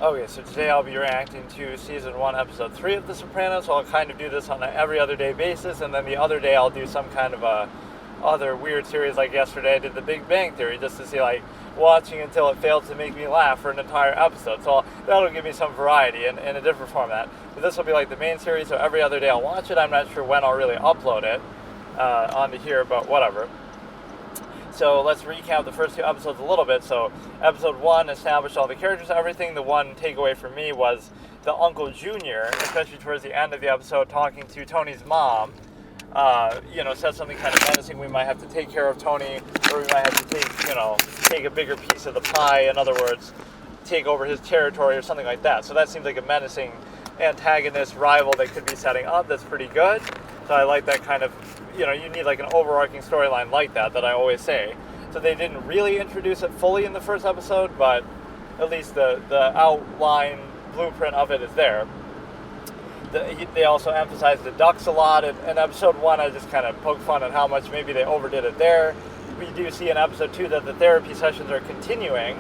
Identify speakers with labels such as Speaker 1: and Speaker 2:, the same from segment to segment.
Speaker 1: Okay, so today I'll be reacting to Season 1, Episode 3 of The Sopranos, so I'll kind of do this on an every other day basis, and then the other day I'll do some kind of a other weird series. Like yesterday I did The Big Bang Theory, just to see, like, watching until it failed to make me laugh for an entire episode. So that'll give me some variety in a different format. But this will be like the main series, so every other day I'll watch it. I'm not sure when I'll really upload it onto here, but whatever. So let's recap the first two episodes a little bit. So episode 1 established all the characters and everything. The one takeaway for me was the Uncle Junior, especially towards the end of the episode, talking to Tony's mom. Said something kind of menacing. We might have to take care of Tony, or we might have to take a bigger piece of the pie. In other words, take over his territory or something like that. So that seems like a menacing antagonist rival they could be setting up. That's pretty good. So I like that kind of, you need like an overarching storyline like that I always say. So they didn't really introduce it fully in the first episode, but at least the outline blueprint of it is there. They also emphasized the ducks a lot. In episode 1, I just kind of poked fun at how much maybe they overdid it there. We do see in episode 2 that the therapy sessions are continuing,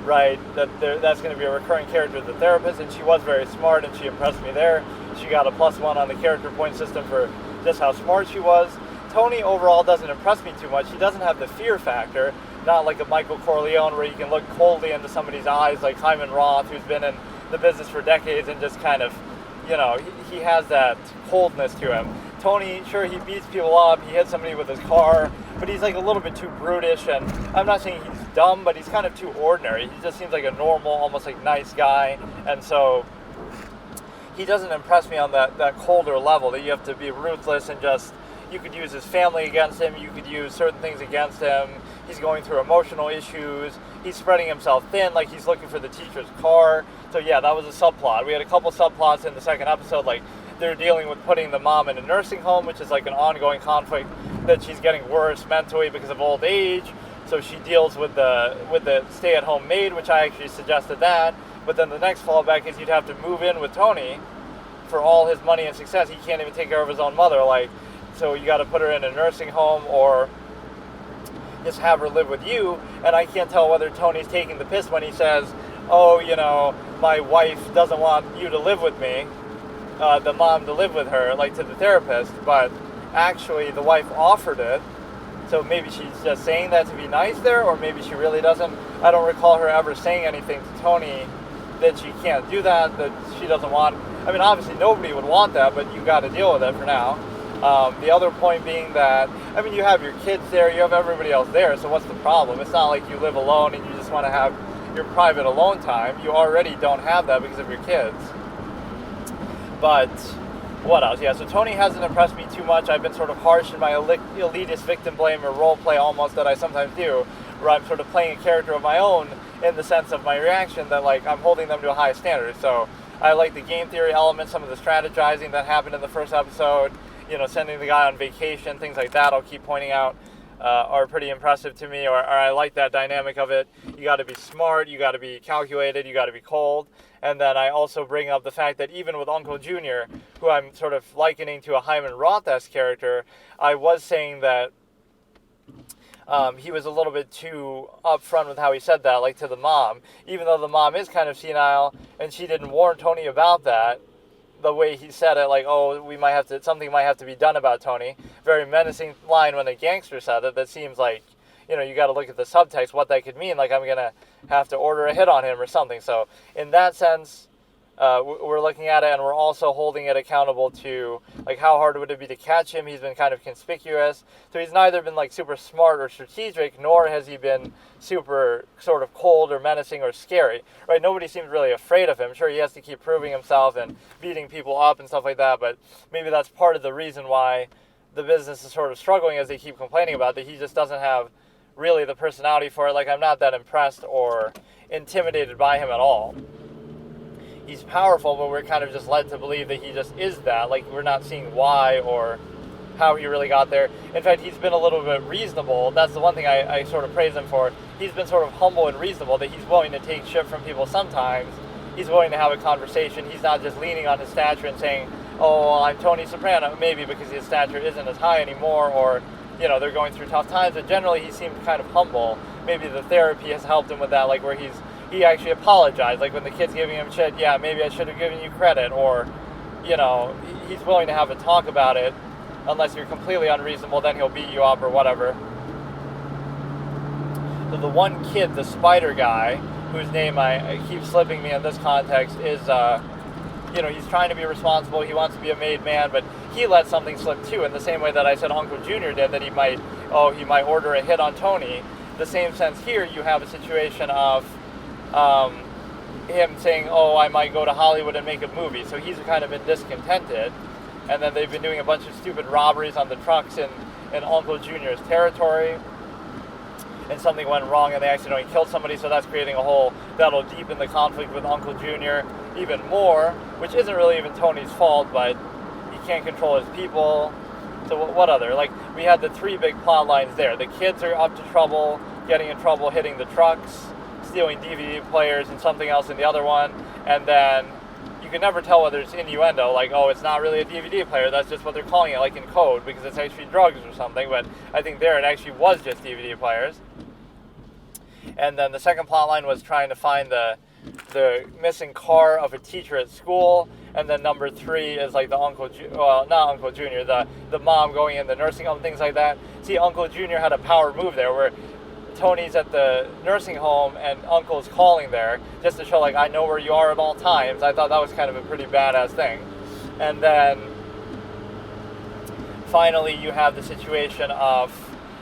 Speaker 1: right? That's going to be a recurring character, the therapist, and she was very smart, and she impressed me there. She got a +1 on the character point system for just how smart she was. Tony overall doesn't impress me too much. He doesn't have the fear factor, not like a Michael Corleone where you can look coldly into somebody's eyes like Hyman Roth, who's been in the business for decades and just kind of, he has that coldness to him. Tony, sure, he beats people up, he hits somebody with his car, but he's like a little bit too brutish, and I'm not saying he's dumb, but he's kind of too ordinary. He just seems like a normal, almost like nice guy, and so he doesn't impress me on that colder level, that you have to be ruthless and just, you could use his family against him, you could use certain things against him, he's going through emotional issues, he's spreading himself thin, like he's looking for the teacher's car. So yeah, that was a subplot. We had a couple subplots in the second episode, like they're dealing with putting the mom in a nursing home, which is like an ongoing conflict, that she's getting worse mentally because of old age, so she deals with the stay-at-home maid, which I actually suggested that. But then the next fallback is you'd have to move in with Tony for all his money and success. He can't even take care of his own mother. So you got to put her in a nursing home or just have her live with you. And I can't tell whether Tony's taking the piss when he says, oh, my wife doesn't want you to live with me, the mom to live with her, like to the therapist. But actually the wife offered it. So maybe she's just saying that to be nice there, or maybe she really doesn't. I don't recall her ever saying anything to Tony that she can't do that she doesn't want. I mean, obviously nobody would want that, but you got to deal with it for now. The other point being that, you have your kids there, you have everybody else there, so what's the problem? It's not like you live alone and you just want to have your private alone time. You already don't have that because of your kids. But what else? Yeah, so Tony hasn't impressed me too much. I've been sort of harsh in my elitist victim blame or role play almost that I sometimes do, where I'm sort of playing a character of my own in the sense of my reaction that, like, I'm holding them to a high standard. So I like the game theory element, some of the strategizing that happened in the first episode, sending the guy on vacation, things like that I'll keep pointing out are pretty impressive to me, or I like that dynamic of it. You got to be smart, you got to be calculated, you got to be cold. And then I also bring up the fact that even with Uncle Junior, who I'm sort of likening to a Hyman Roth-esque character, I was saying that he was a little bit too upfront with how he said that, like to the mom. Even though the mom is kind of senile, and she didn't warn Tony about that, the way he said it, like, oh, something might have to be done about Tony. Very menacing line when a gangster said it. That seems like, you got to look at the subtext, what that could mean. Like, I'm going to have to order a hit on him or something. So in that sense, we're looking at it, and we're also holding it accountable to, like, how hard would it be to catch him? He's been kind of conspicuous. So he's neither been, like, super smart or strategic, nor has he been super sort of cold or menacing or scary, right? Nobody seems really afraid of him. Sure, he has to keep proving himself and beating people up and stuff like that, but maybe that's part of the reason why the business is sort of struggling, as they keep complaining about, that he just doesn't have really the personality for it. Like, I'm not that impressed or intimidated by him at all. He's powerful, but we're kind of just led to believe that he just is that. Like, we're not seeing why or how he really got there. In fact, he's been a little bit reasonable. That's the one thing I sort of praise him for. He's been sort of humble and reasonable, that he's willing to take shit from people sometimes. He's willing to have a conversation. He's not just leaning on his stature and saying, oh, I'm Tony Soprano, maybe because his stature isn't as high anymore, or, they're going through tough times. But generally, he seemed kind of humble. Maybe the therapy has helped him with that, like where he's he actually apologized. Like when the kid's giving him shit, yeah, maybe I should have given you credit, or, he's willing to have a talk about it. Unless you're completely unreasonable, then he'll beat you up or whatever. So the one kid, the spider guy, whose name I keep slipping me in this context, is, he's trying to be responsible. He wants to be a made man, but he let something slip too. In the same way that I said Uncle Junior did, that he might order a hit on Tony. The same sense here, you have a situation of him saying, I might go to Hollywood and make a movie. So he's kind of been discontented. And then they've been doing a bunch of stupid robberies on the trucks in Uncle Junior's territory. And something went wrong and they accidentally killed somebody, so that's creating that'll deepen the conflict with Uncle Junior even more, which isn't really even Tony's fault, but he can't control his people. So what other? Like, we had the three big plot lines there. The kids are up to trouble, getting in trouble, hitting the trucks, stealing DVD players, and something else in the other one. And then you can never tell whether it's innuendo, like, it's not really a DVD player, that's just what they're calling it, like in code, because it's actually drugs or something. But I think there it actually was just DVD players. And then the second plot line was trying to find the missing car of a teacher at school. And then number 3 is like not Uncle Junior, the mom going in the nursing home, things like that. See, Uncle Junior had a power move there where Tony's at the nursing home and Uncle's calling there just to show, like, I know where you are at all times. I thought that was kind of a pretty badass thing. And then finally you have the situation of,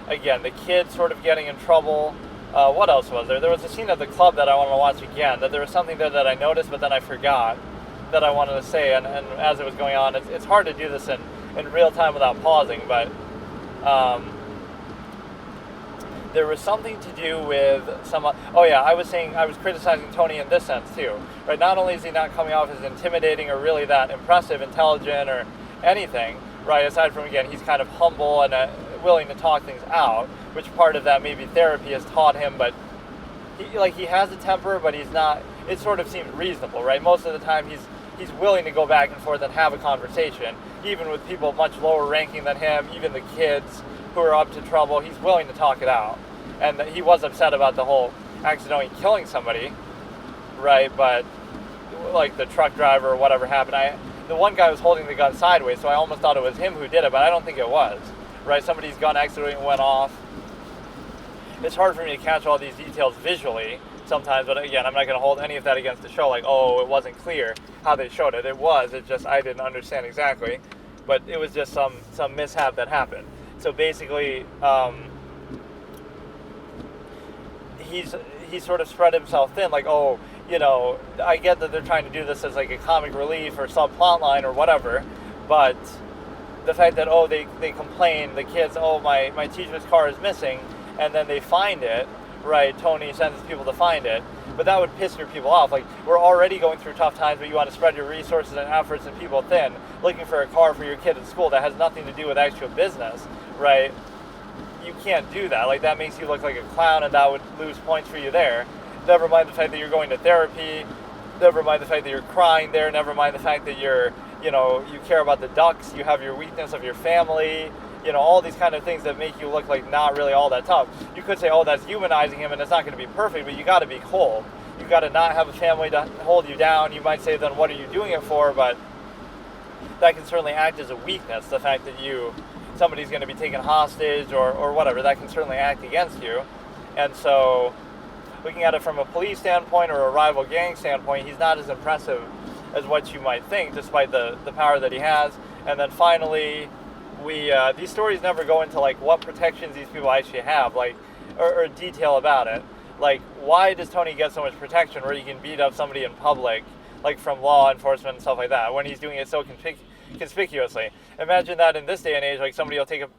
Speaker 1: again, the kid sort of getting in trouble. What else was there? There was a scene at the club that I want to watch again, that there was something there that I noticed but then I forgot that I wanted to say, and as it was going on, it's hard to do this in real time without pausing, but there was something to do with I was criticizing Tony in this sense too, right? Not only is he not coming off as intimidating or really that impressive, intelligent, or anything, right? Aside from, again, he's kind of humble and willing to talk things out, which part of that maybe therapy has taught him, but he has a temper, but he's not, it sort of seems reasonable, right? Most of the time he's willing to go back and forth and have a conversation, even with people much lower ranking than him, even the kids who are up to trouble. He's willing to talk it out. And he was upset about the whole accidentally killing somebody, right? But like the truck driver or whatever happened, the one guy was holding the gun sideways, so I almost thought it was him who did it, but I don't think it was, right? Somebody's gun accidentally went off. It's hard for me to catch all these details visually sometimes, but again, I'm not going to hold any of that against the show, like, it wasn't clear how they showed it. It was, it's just I didn't understand exactly, but it was just some mishap that happened. So basically, he's sort of spread himself thin, like, I get that they're trying to do this as like a comic relief or subplot line or whatever, but the fact that, they complain, the kids, my teacher's car is missing, and then they find it, right? Tony sends people to find it, but that would piss your people off. Like, we're already going through tough times, but you want to spread your resources and efforts and people thin, looking for a car for your kid at school that has nothing to do with actual business, right? You can't do that. Like, that makes you look like a clown, and that would lose points for you there. Never mind the fact that you're going to therapy, never mind the fact that you're crying there, never mind the fact that you care about the ducks, you have your weakness of your family, all these kind of things that make you look like not really all that tough. You could say, that's humanizing him and it's not going to be perfect, but you got to be cold. You got to not have a family to hold you down. You might say, then what are you doing it for? But that can certainly act as a weakness. The fact that somebody's going to be taken hostage or whatever, that can certainly act against you. And so, looking at it from a police standpoint or a rival gang standpoint, he's not as impressive as what you might think, despite the power that he has. And then finally, these stories never go into like what protections these people actually have, like or detail about it. Like, why does Tony get so much protection where he can beat up somebody in public, like from law enforcement and stuff like that, when he's doing it so conspicuously? Imagine that in this day and age, like somebody will take a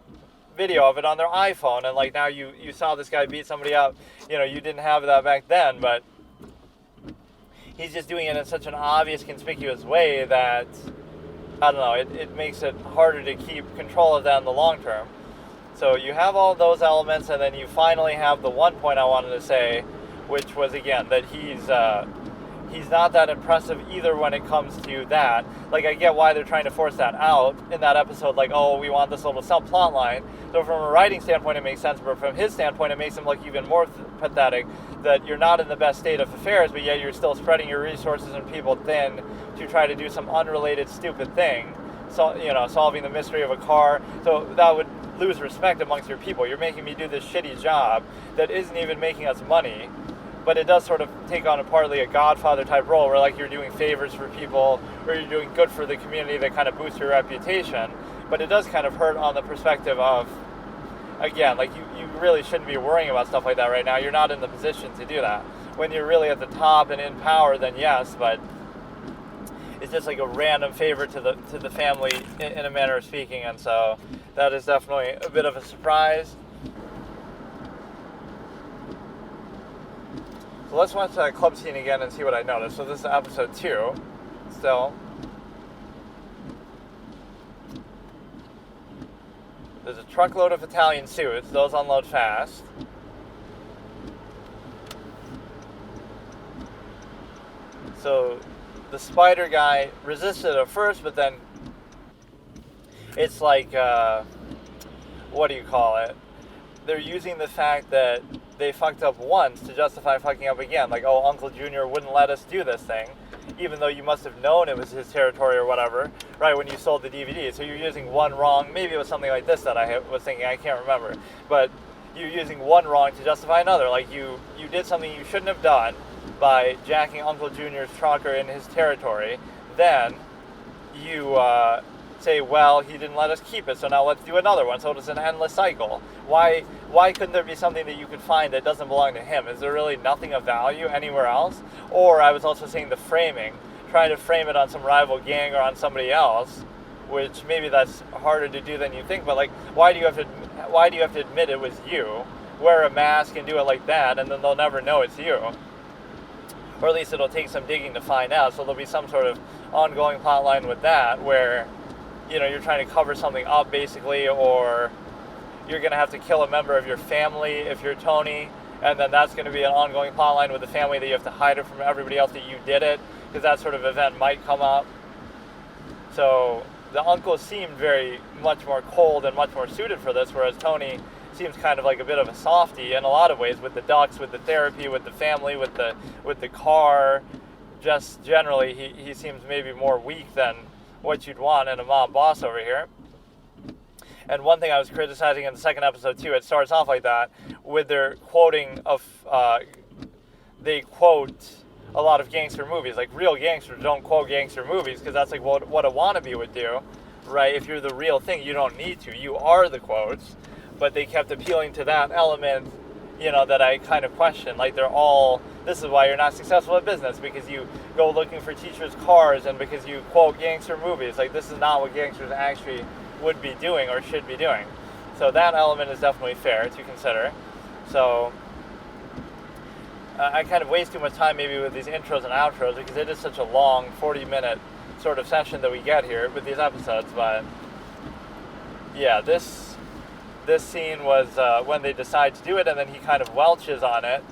Speaker 1: video of it on their iPhone, and like now you saw this guy beat somebody up. You didn't have that back then, but he's just doing it in such an obvious, conspicuous way that, I don't know, it makes it harder to keep control of that in the long term. So you have all those elements, and then you finally have the one point I wanted to say, which was, again, that he's not that impressive either when it comes to that. Like, I get why they're trying to force that out in that episode, like, oh, we want this little subplot line. So from a writing standpoint, it makes sense, but from his standpoint, it makes him look even more pathetic, that you're not in the best state of affairs, but yet you're still spreading your resources and people thin to try to do some unrelated stupid thing. So, solving the mystery of a car. So that would lose respect amongst your people. You're making me do this shitty job that isn't even making us money, but it does sort of take on partly a Godfather type role where, like, you're doing favors for people or you're doing good for the community that kind of boosts your reputation. But it does kind of hurt on the perspective of, again, like, you really shouldn't be worrying about stuff like that right now. You're not in the position to do that. When you're really at the top and in power, then yes, but it's just like a random favor to the family in a manner of speaking, and so that is definitely a bit of a surprise. So let's watch that club scene again and see what I noticed. So this is episode 2 still. There's a truckload of Italian suits. Those unload fast. So the spider guy resisted at first, but then it's like, what do you call it? They're using the fact that they fucked up once to justify fucking up again. Like, oh, Uncle Junior wouldn't let us do this thing, even though you must have known it was his territory or whatever, right, when you sold the DVD. So you're using one wrong. Maybe it was something like this that I was thinking. I can't remember. But you're using one wrong to justify another. Like, you did something you shouldn't have done by jacking Uncle Junior's truck or in his territory. Then you say, well, he didn't let us keep it, so now let's do another one. So it's an endless cycle. Why couldn't there be something that you could find that doesn't belong to him? Is there really nothing of value anywhere else? Or I was also saying the framing, trying to frame it on some rival gang or on somebody else, which maybe that's harder to do than you think. But, like, why do you have to admit it was you? Wear a mask and do it like that, and then they'll never know it's you. Or at least it'll take some digging to find out. So there'll be some sort of ongoing plot line with that where, you're trying to cover something up, basically, or you're going to have to kill a member of your family if you're Tony, and then that's going to be an ongoing plot line with the family that you have to hide it from everybody else that you did it, because that sort of event might come up. So the uncle seemed very much more cold and much more suited for this, whereas Tony seems kind of like a bit of a softie in a lot of ways, with the ducks, with the therapy, with the family, with the car. Just generally, he seems maybe more weak than what you'd want in a mob boss over here. And one thing I was criticizing in the second episode too, it starts off like that with their quoting of, they quote a lot of gangster movies. Like, real gangsters don't quote gangster movies, because that's like what a wannabe would do, right? If you're the real thing, you don't need to. You are the quotes. But they kept appealing to that element, that I kind of question. Like, this is why you're not successful at business, because you go looking for teachers' cars and because you quote gangster movies. Like, this is not what gangsters actually would be doing or should be doing. So that element is definitely fair to consider. So I kind of waste too much time maybe with these intros and outros, because it is such a long 40-minute sort of session that we get here with these episodes. But yeah, this scene was when they decide to do it, and then he kind of welches on it,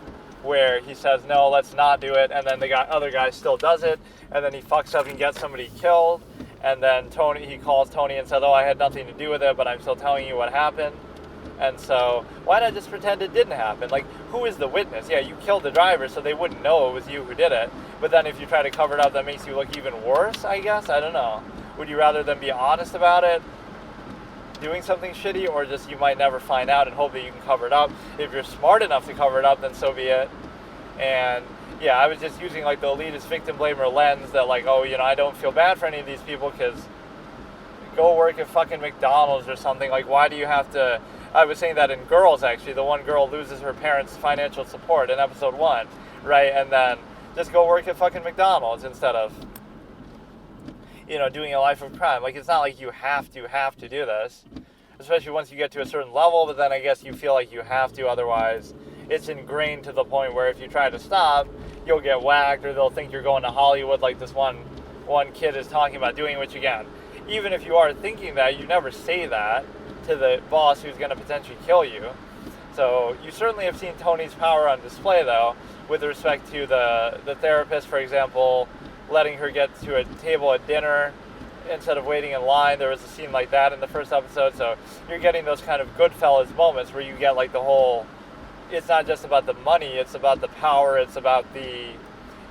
Speaker 1: where he says, no, let's not do it, and then the other guy still does it, and then he fucks up and gets somebody killed, and then he calls Tony and says, oh, I had nothing to do with it, but I'm still telling you what happened. And so, why not just pretend it didn't happen? Like, who is the witness? Yeah, you killed the driver, so they wouldn't know it was you who did it, but then if you try to cover it up, that makes you look even worse, I guess? I don't know. Would you rather them be honest about it, doing something shitty, or just you might never find out and hope that you can cover it up? If you're smart enough to cover it up, then so be it. And yeah, I was just using like the elitist victim blamer lens that, like, oh, I don't feel bad for any of these people, because go work at fucking McDonald's or something. Like, why do you have to? I was saying that in Girls, actually. The one girl loses her parents' financial support in episode 1, right? And then just go work at fucking McDonald's instead of, doing a life of crime. Like, it's not like you have to do this, especially once you get to a certain level, but then I guess you feel like you have to, otherwise it's ingrained to the point where if you try to stop, you'll get whacked, or they'll think you're going to Hollywood like this one kid is talking about doing, which again, even if you are thinking that, you never say that to the boss who's going to potentially kill you. So you certainly have seen Tony's power on display, though, with respect to the therapist, for example, letting her get to a table at dinner instead of waiting in line. There was a scene like that in the first episode. So you're getting those kind of Goodfellas moments where you get like the whole, it's not just about the money, it's about the power, it's about the,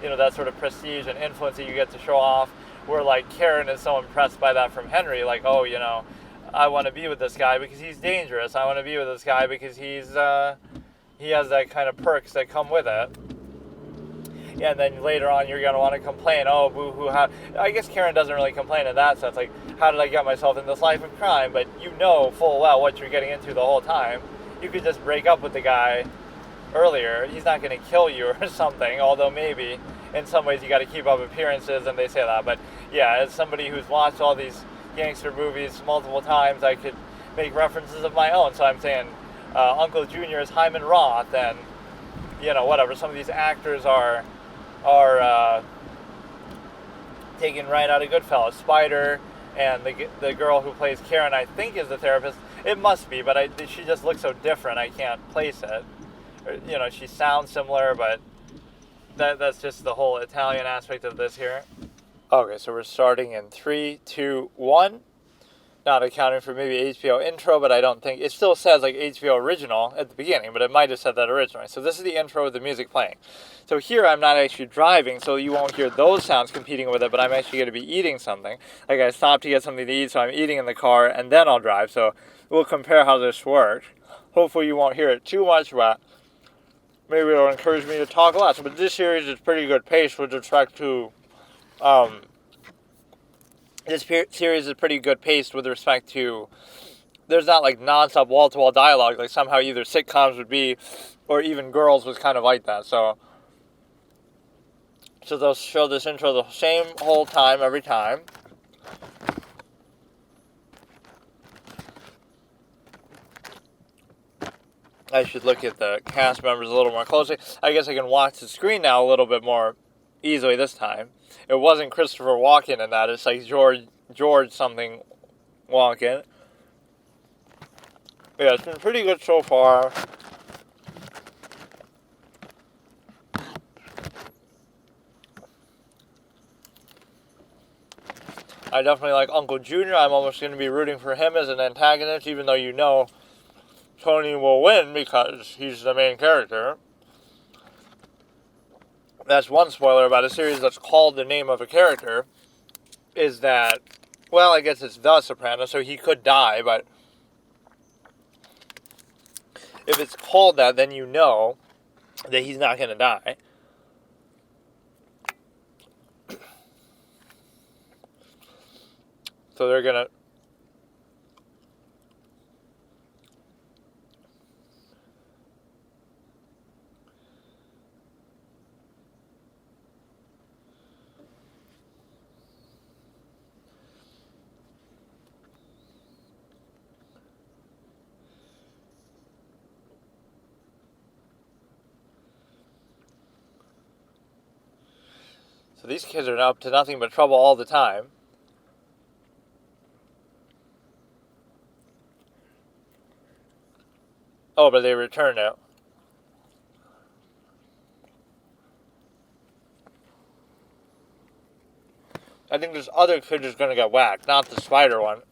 Speaker 1: that sort of prestige and influence that you get to show off, where like Karen is so impressed by that from Henry, like, oh, I want to be with this guy because he's dangerous. I want to be with this guy because he has that kind of perks that come with it. And then later on, you're going to want to complain, oh, boo-hoo, I guess Karen doesn't really complain in that sense, like, how did I get myself in this life of crime? But you know full well what you're getting into the whole time. You could just break up with the guy earlier. He's not going to kill you or something, although maybe in some ways you got to keep up appearances, and they say that. But yeah, as somebody who's watched all these gangster movies multiple times, I could make references of my own. So I'm saying Uncle Junior is Hyman Roth, and whatever. Some of these actors are taken right out of Goodfellas. Spider and the girl who plays Karen, I think, is the therapist. It must be, but she just looks so different. I can't place it. She sounds similar, but that's just the whole Italian aspect of this here. Okay, so we're starting in 3, 2, 1. Not accounting for maybe HBO intro, but I don't think... It still says like HBO original at the beginning, but it might have said that originally. So this is the intro with the music playing. So here I'm not actually driving, so you won't hear those sounds competing with it, but I'm actually going to be eating something. Like I stopped to get something to eat, so I'm eating in the car, and then I'll drive. So we'll compare how this works. Hopefully you won't hear it too much, but maybe it'll encourage me to talk less. But this series is pretty good pace with respect to... This series is pretty good paced with respect to, there's not like non-stop wall-to-wall dialogue like somehow either sitcoms would be, or even Girls was kind of like that. So they'll show this intro the same whole time every time. I should look at the cast members a little more closely. I guess I can watch the screen now a little bit more easily this time. It wasn't Christopher Walken in that. It's like George something Walken. Yeah, it's been pretty good so far. I definitely like Uncle Junior. I'm almost going to be rooting for him as an antagonist, even though Tony will win because he's the main character. That's one spoiler about a series that's called the name of a character, is that, well, I guess it's The Sopranos, so he could die, but if it's called that, then you know that he's not going to die. So they're going to... So these kids are up to nothing but trouble all the time. Oh, but they returned it. I think this other kid is going to get whacked, not the spider one.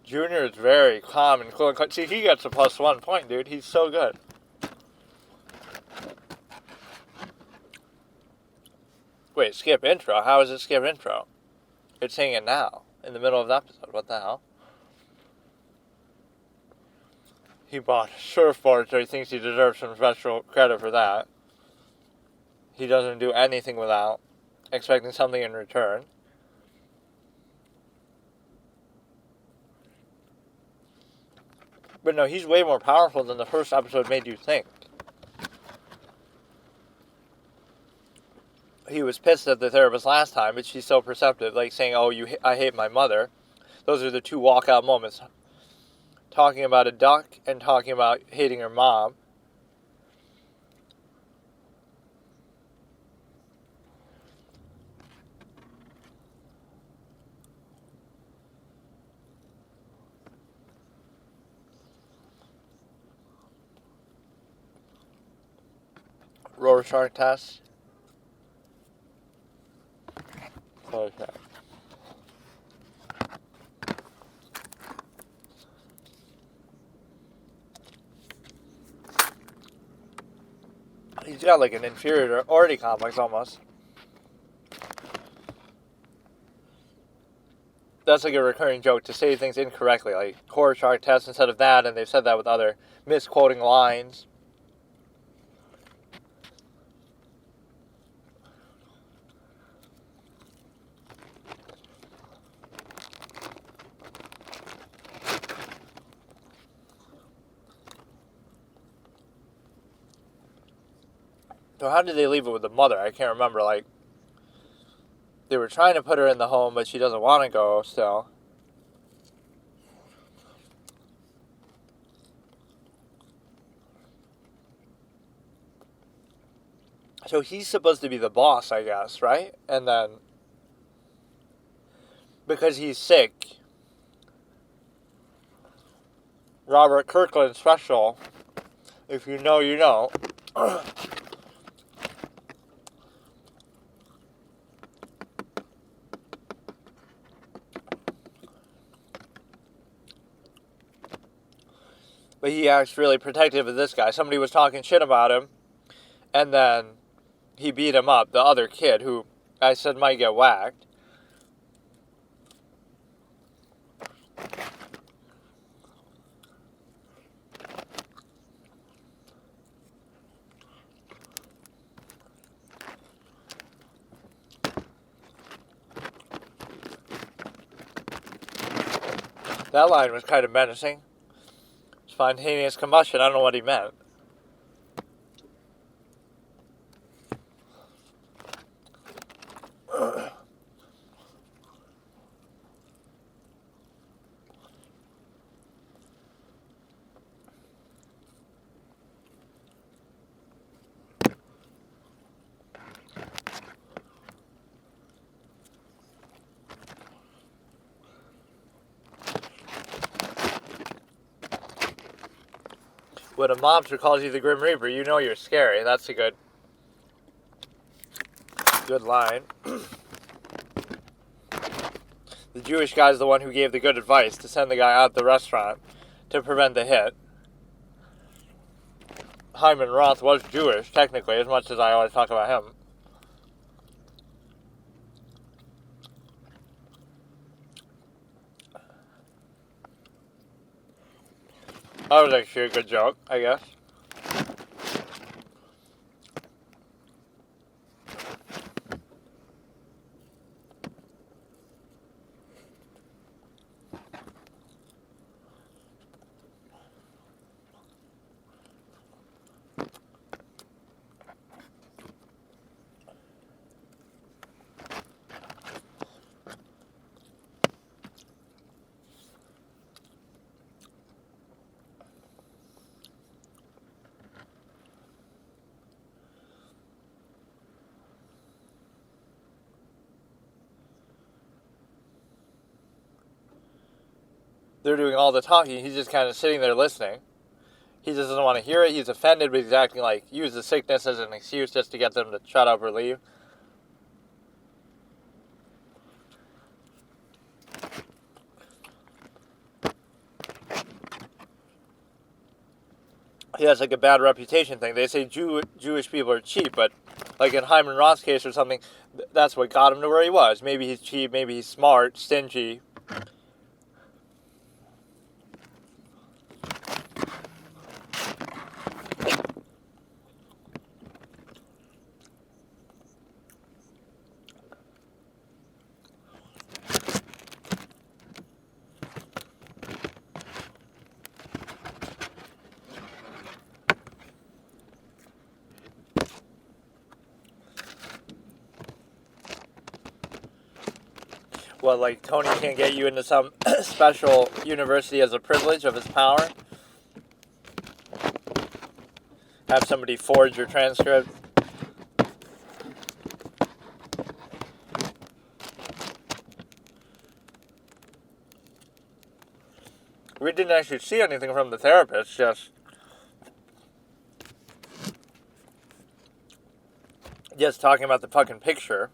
Speaker 1: Junior is very calm and cool. See, he gets a +1 point, dude. He's so good. Wait, skip intro? How is it skip intro? It's saying it now, in the middle of the episode. What the hell? He bought a surfboard, so he thinks he deserves some special credit for that. He doesn't do anything without expecting something in return. But no, he's way more powerful than the first episode made you think. He was pissed at the therapist last time, but she's so perceptive, like saying, "Oh, I hate my mother." Those are the two walkout moments. Talking about a duck and talking about hating her mom. Rorschach test. Okay. He's got like an inferiority complex almost. That's like a recurring joke, to say things incorrectly, like Rorschach test instead of that, and they've said that with other misquoting lines. So how did they leave it with the mother? I can't remember. Like, they were trying to put her in the home, but she doesn't want to go still. So he's supposed to be the boss, I guess, right? And then, because he's sick, Robert Kirkland special, if you know, you know. But he acts really protective of this guy. Somebody was talking shit about him, and then he beat him up, the other kid, who I said might get whacked. That line was kind of menacing. Spontaneous combustion, I don't know what he meant. When a mobster calls you the Grim Reaper, you know you're scary. That's a good line. The Jewish guy's the one who gave the good advice to send the guy out the restaurant to prevent the hit. Hyman Roth was Jewish, technically, as much as I always talk about him. That was actually a good joke, I guess. They're doing all the talking. He's just kind of sitting there listening. He just doesn't want to hear it. He's offended, but he's acting like use the sickness as an excuse just to get them to shut up or leave. He has like a bad reputation thing. They say Jewish people are cheap, but like in Hyman Roth's case or something, that's what got him to where he was. Maybe he's cheap, maybe he's smart, stingy. What, like Tony can't get you into some special university as a privilege of his power? Have somebody forge your transcript? We didn't actually see anything from the therapist, just talking about the fucking picture.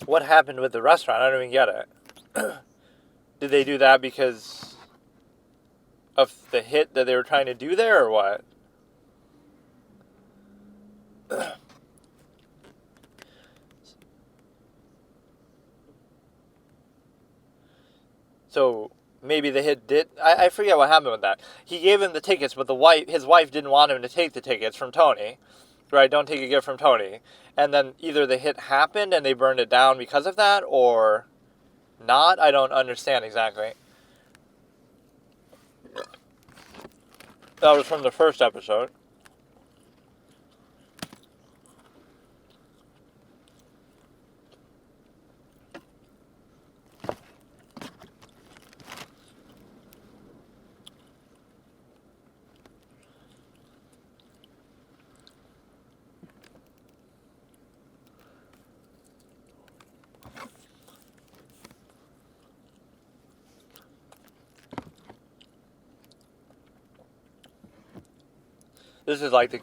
Speaker 1: What happened with the restaurant? I don't even get it. Did they do that because of the hit that they were trying to do there, or what? So maybe the hit did. I forget what happened with that. He gave him the tickets, but his wife didn't want him to take the tickets from Tony. Right? Don't take a gift from Tony. And then either the hit happened and they burned it down because of that, or not. I don't understand exactly. That was from the first episode. This is like the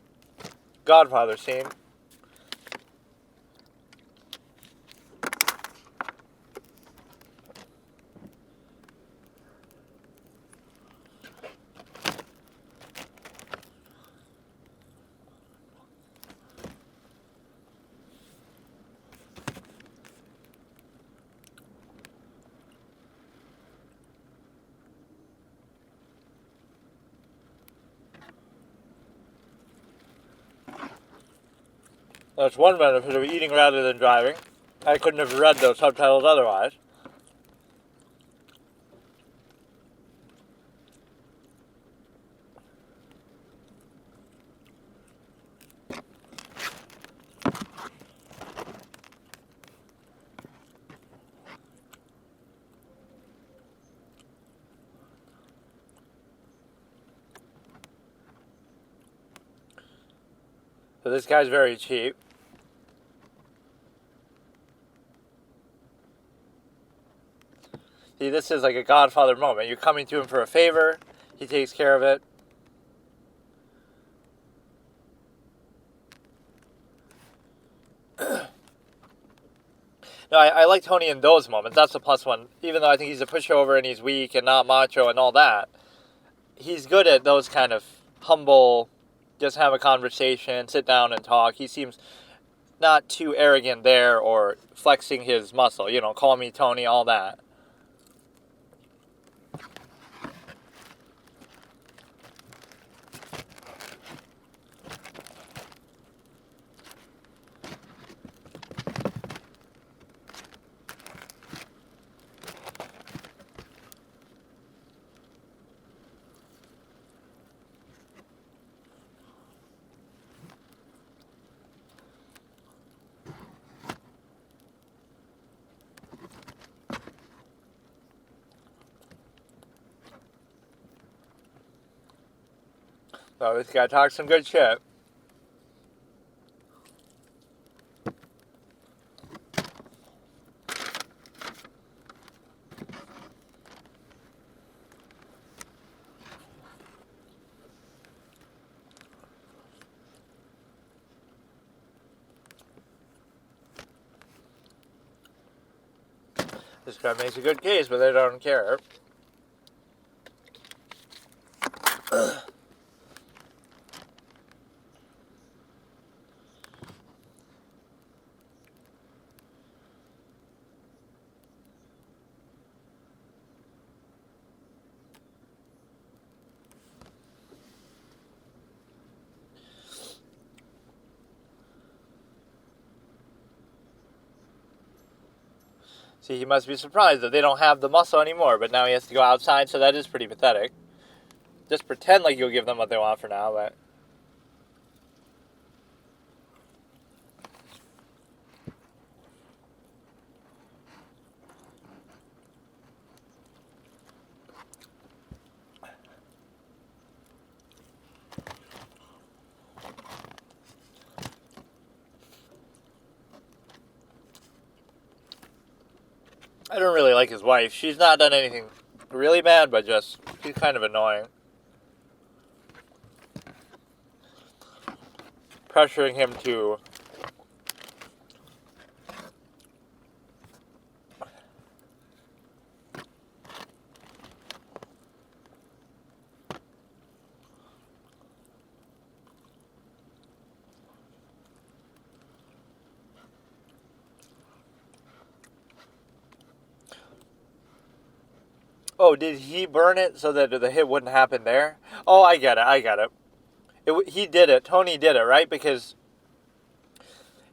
Speaker 1: Godfather scene. That's one benefit of eating rather than driving. I couldn't have read those subtitles otherwise. So this guy's very cheap. See, this is like a Godfather moment. You're coming to him for a favor. He takes care of it. No, I like Tony in those moments. That's the plus one. Even though I think he's a pushover and he's weak and not macho and all that, he's good at those kind of humble, just have a conversation, sit down and talk. He seems not too arrogant there or flexing his muscle. You know, call me Tony, all that. So this guy talks some good shit. This guy makes a good case, but they don't care. See, he must be surprised that they don't have the muscle anymore, but now he has to go outside, so that is pretty pathetic. Just pretend like you'll give them what they want for now, but... I don't really like his wife. She's not done anything really bad, but just, she's kind of annoying. Pressuring him to... Oh, did he burn it so that the hit wouldn't happen there? Oh, I get it. He did it. Tony did it, right? Because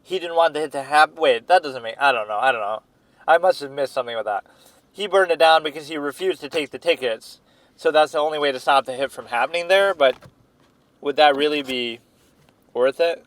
Speaker 1: he didn't want the hit to happen. Wait, that doesn't make... I don't know. I must have missed something with that. He burned it down because he refused to take the tickets. So that's the only way to stop the hit from happening there. But would that really be worth it?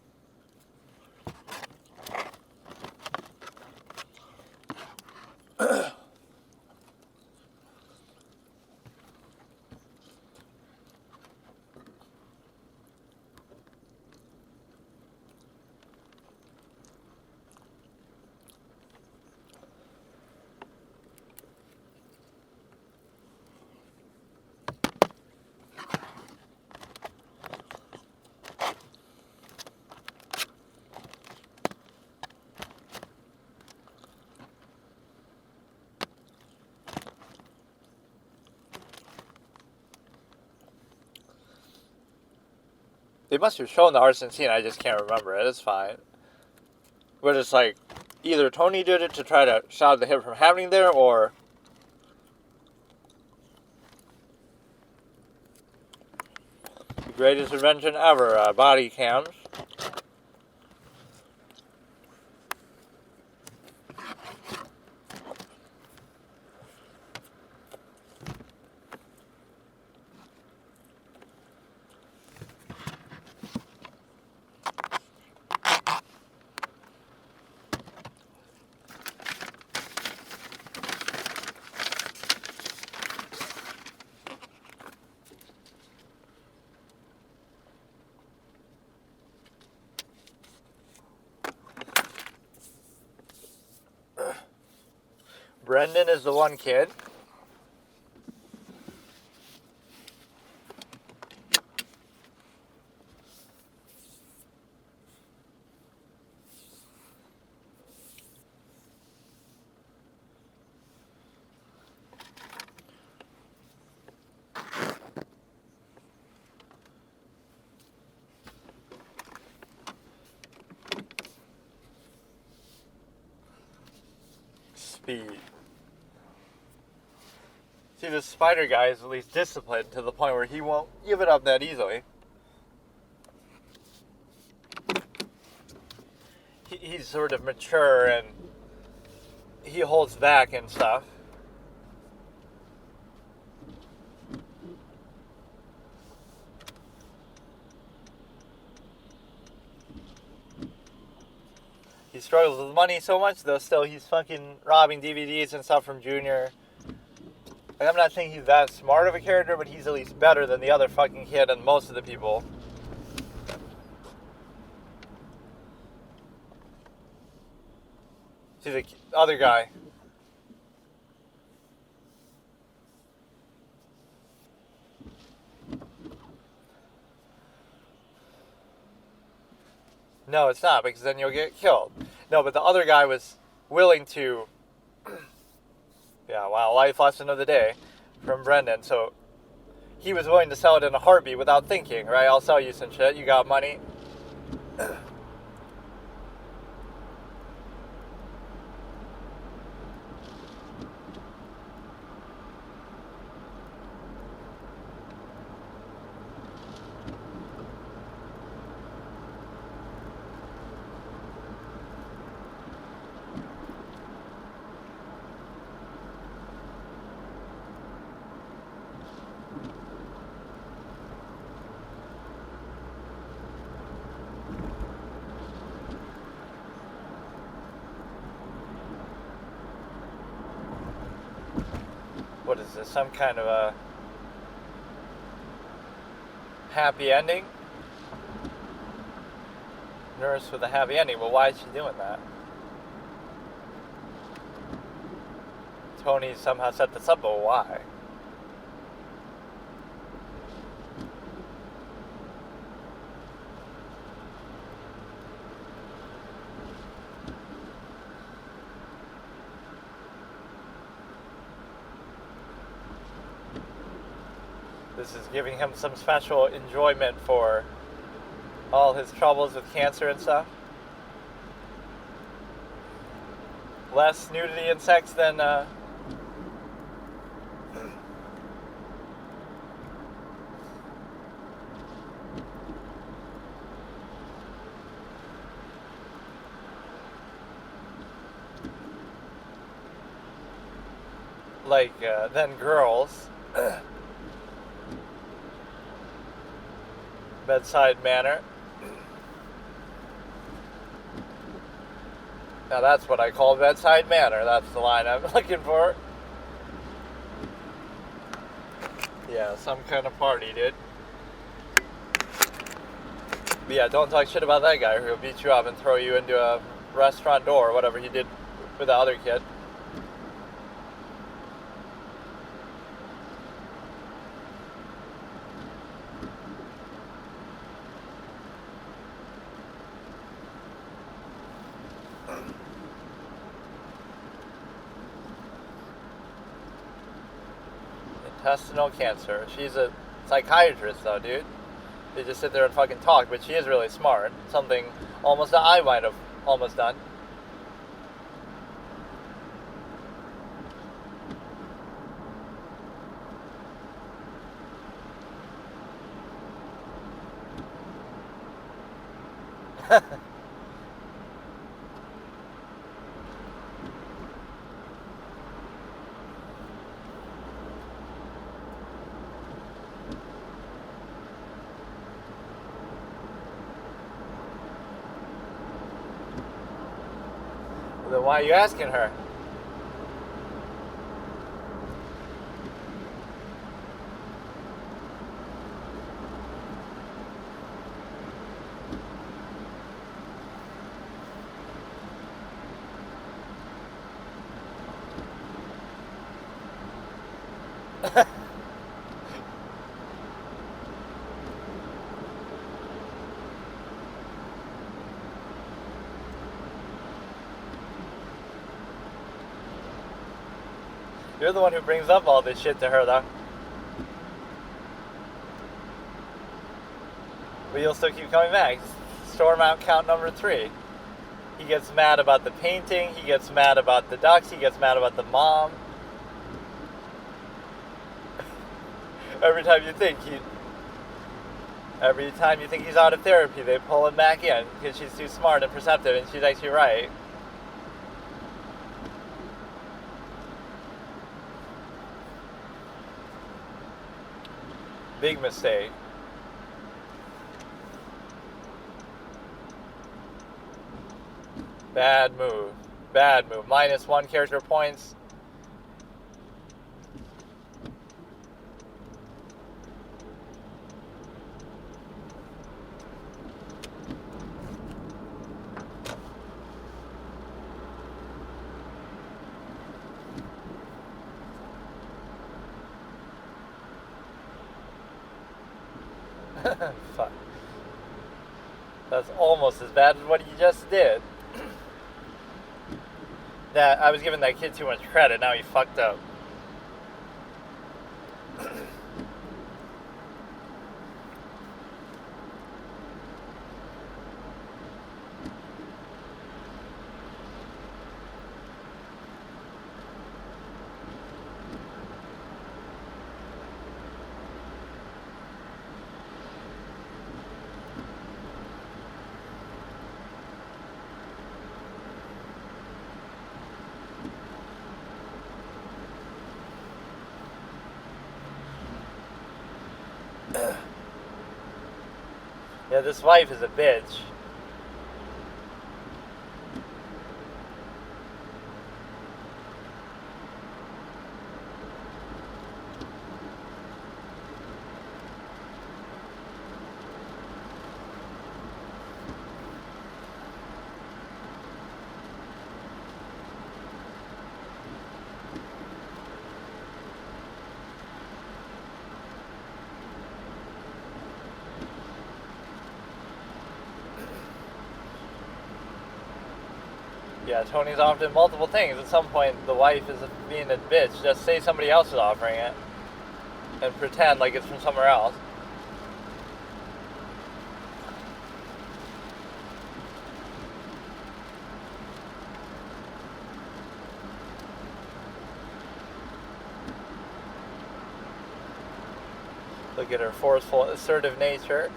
Speaker 1: They must have shown the arson scene, I just can't remember it. It's fine. But it's like, either Tony did it to try to stop the hit from happening there, or... the greatest invention ever, body cams. Brendan is the one kid. Speed. See, the spider guy is at least disciplined to the point where he won't give it up that easily. He's sort of mature and he holds back and stuff. He struggles with money so much, though still he's fucking robbing DVDs and stuff from Junior. Like, I'm not saying he's that smart of a character, but he's at least better than the other fucking kid and most of the people. See, the other guy. No, it's not, because then you'll get killed. No, but the other guy was willing to... Yeah, wow, life lesson of the day from Brendan. So he was willing to sell it in a heartbeat without thinking, right? I'll sell you some shit. You got money. what is this? Some kind of a happy ending? Nurse with a happy ending. Well, why is she doing that? Tony somehow set this up, but why? This is giving him some special enjoyment for all his troubles with cancer and stuff. Less nudity and sex than than girls. Bedside manner. Now that's what I call bedside manner. That's the line I'm looking for. Yeah, some kind of party, dude. But yeah, don't talk shit about that guy who'll beat you up and throw you into a restaurant door or whatever he did with the other kid. Intestinal cancer. She's a psychiatrist though, dude. They just sit there and fucking talk, but she is really smart. Something almost that I might have almost done. Then why are you asking her? You're the one who brings up all this shit to her, though. But you'll still keep coming back. Storm out count number 3. He gets mad about the painting. He gets mad about the ducks. He gets mad about the mom. Every time you think he's out of therapy, they pull him back in because she's too smart and perceptive, and she's actually right. Big mistake. Bad move. Bad move. -1 character points. Fuck. That's almost as bad as what you just did. That I was giving that kid too much credit. Now he fucked up. Yeah, this wife is a bitch. Yeah, Tony's offered multiple things. At some point, the wife is being a bitch. Just say somebody else is offering it and pretend like it's from somewhere else. Look at her forceful, assertive nature.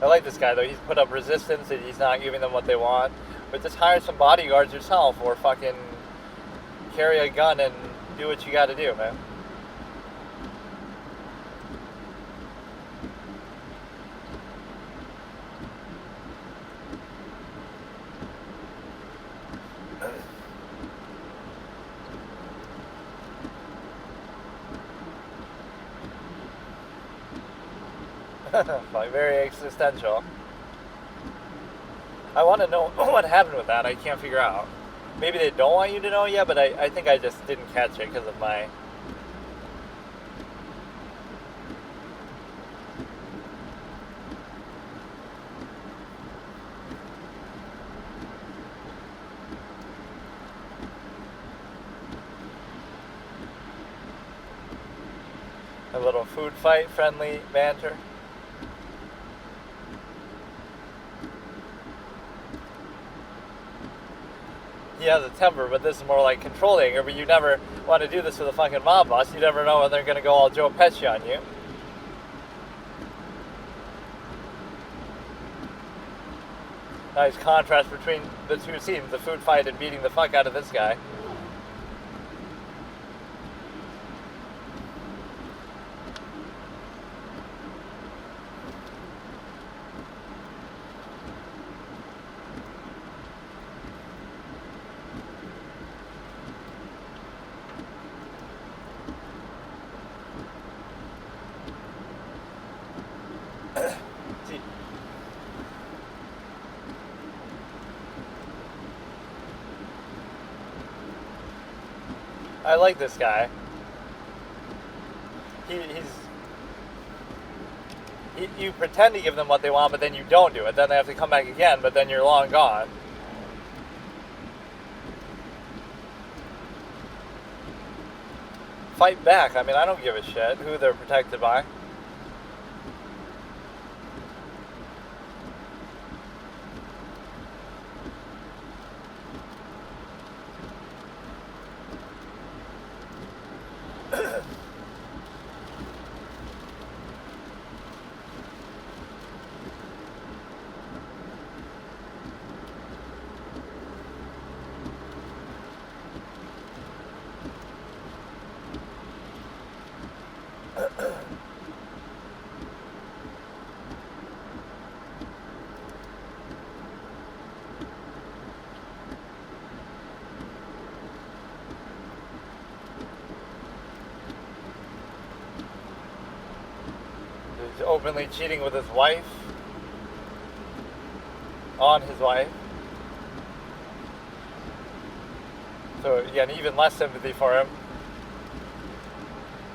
Speaker 1: I like this guy though. He's put up resistance and he's not giving them what they want. But just hire some bodyguards yourself or fucking carry a gun and do what you gotta do, man. Like very existential. I want to know what happened with that. I can't figure out. Maybe they don't want you to know yet, but I think I just didn't catch it because of my... a little food fight, friendly banter. He has a temper, but this is more like controlled anger. But you never want to do this with a fucking mob boss. You never know when they're going to go all Joe Pesci on you. Nice contrast between the two scenes, the food fight and beating the fuck out of this guy. I like this guy. You pretend to give them what they want, but then you don't do it. Then they have to come back again, but then you're long gone. Fight back. I mean, I don't give a shit who they're protected by. He's openly cheating with his wife. On his wife. So again, even less sympathy for him.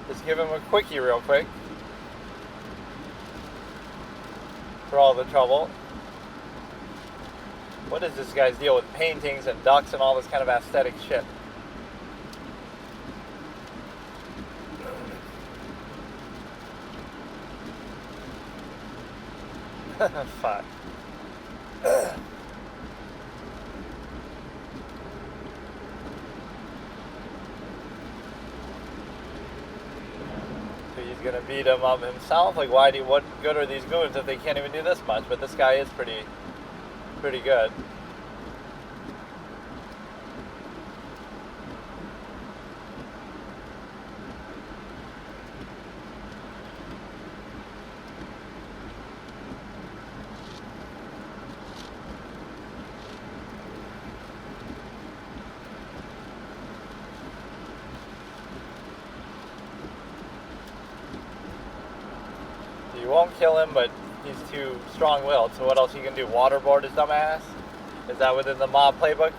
Speaker 1: Just give him a quickie real quick. For all the trouble. What is this guy's deal with paintings and ducks and all this kind of aesthetic shit? Fuck. So he's gonna beat him up himself? Like, what good are these goons if they can't even do this much? But this guy is pretty good. You won't kill him, but he's too strong-willed, so what else you can do? Waterboard his dumbass? Is that within the mob playbook?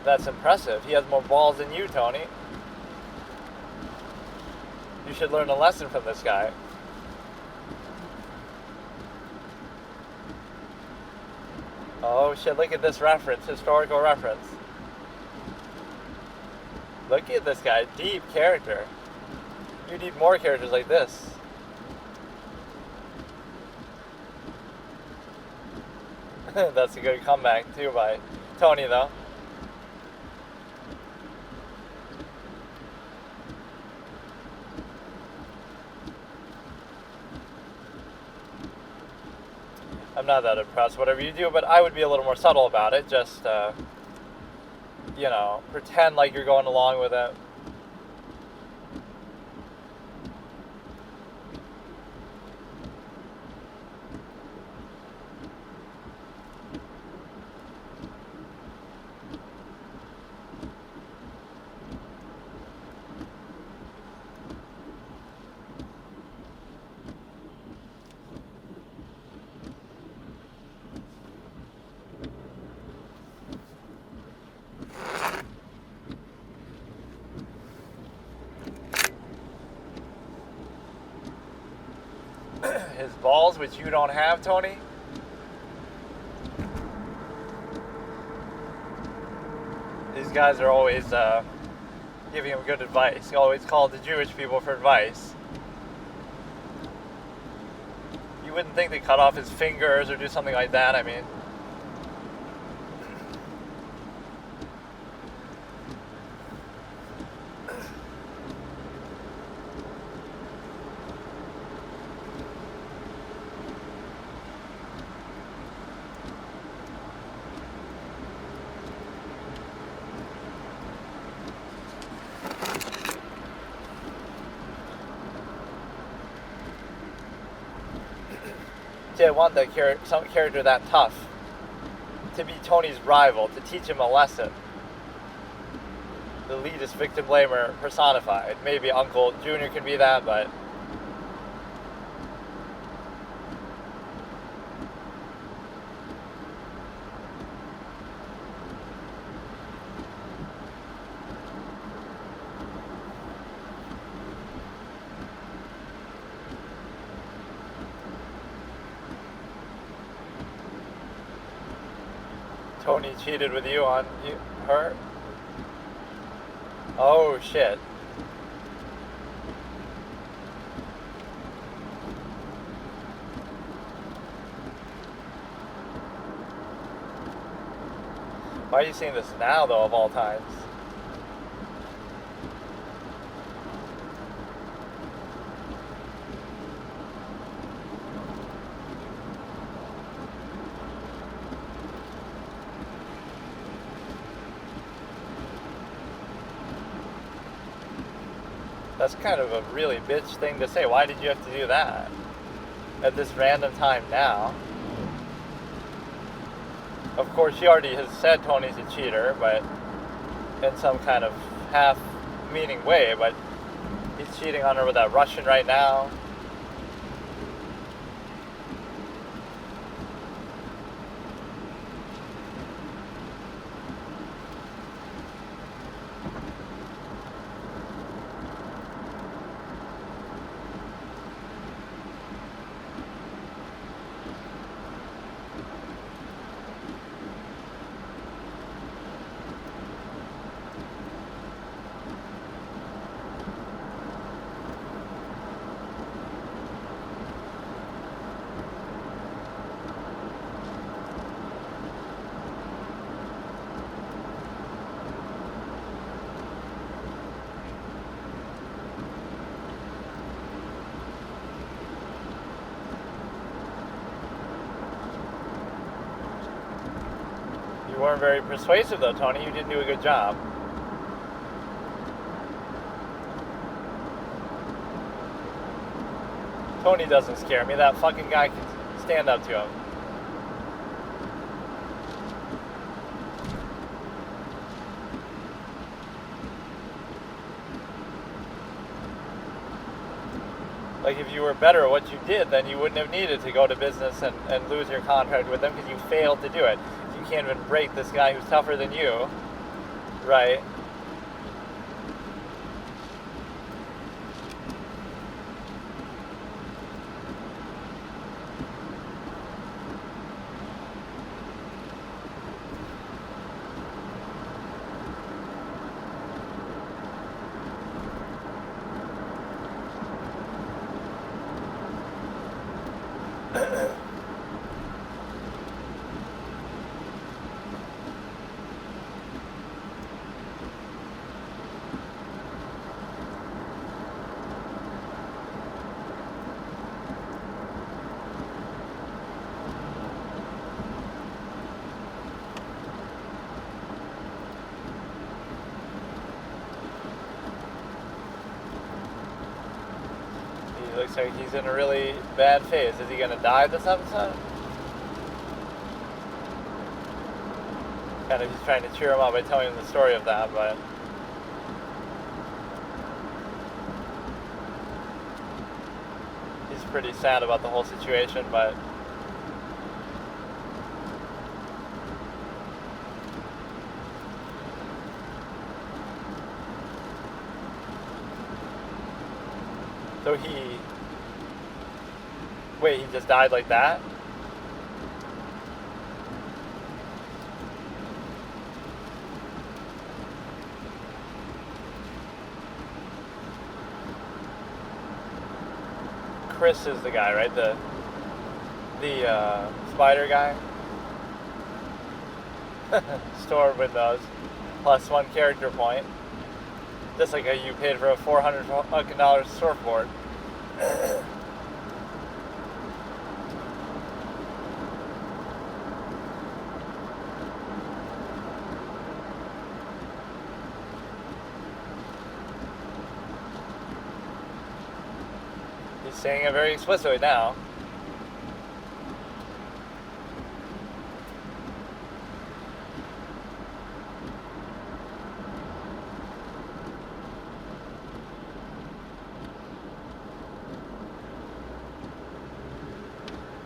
Speaker 1: That's impressive. He has more balls than you, Tony. You should learn a lesson from this guy. Oh shit, look at this reference, historical reference. Look at this guy, deep character. You need more characters like this. That's a good comeback too by Tony though. I'm not that impressed, whatever you do, but I would be a little more subtle about it. Just, pretend like you're going along with it. His balls, which you don't have, Tony. These guys are always giving him good advice. He always called the Jewish people for advice. You wouldn't think they cut off his fingers or do something like that, I mean. I want some character that tough to be Tony's rival, to teach him a lesson. The elitist victim blamer personified. Maybe Uncle Junior can be that, but Tony cheated with you on her? Oh shit. Why are you saying this now, though, of all times? That's kind of a really bitch thing to say. Why did you have to do that at this random time now? Of course, she already has said Tony's a cheater, but in some kind of half-meaning way, but he's cheating on her with that Russian right now. You weren't very persuasive, though, Tony. You didn't do a good job. Tony doesn't scare me. That fucking guy can stand up to him. Like, if you were better at what you did, then you wouldn't have needed to go to business and lose your contract with them because you failed to do it. If you can't even break this guy who's tougher than you, Right. He looks like he's in a really bad phase. Is he going to die this episode? Kind of just trying to cheer him up by telling him the story of that, but... he's pretty sad about the whole situation, but... so he... wait, he just died like that? Chris is the guy, right? The spider guy. Store windows plus 1 character point. Just like how you paid for a $400 surfboard. He's saying it very explicitly now.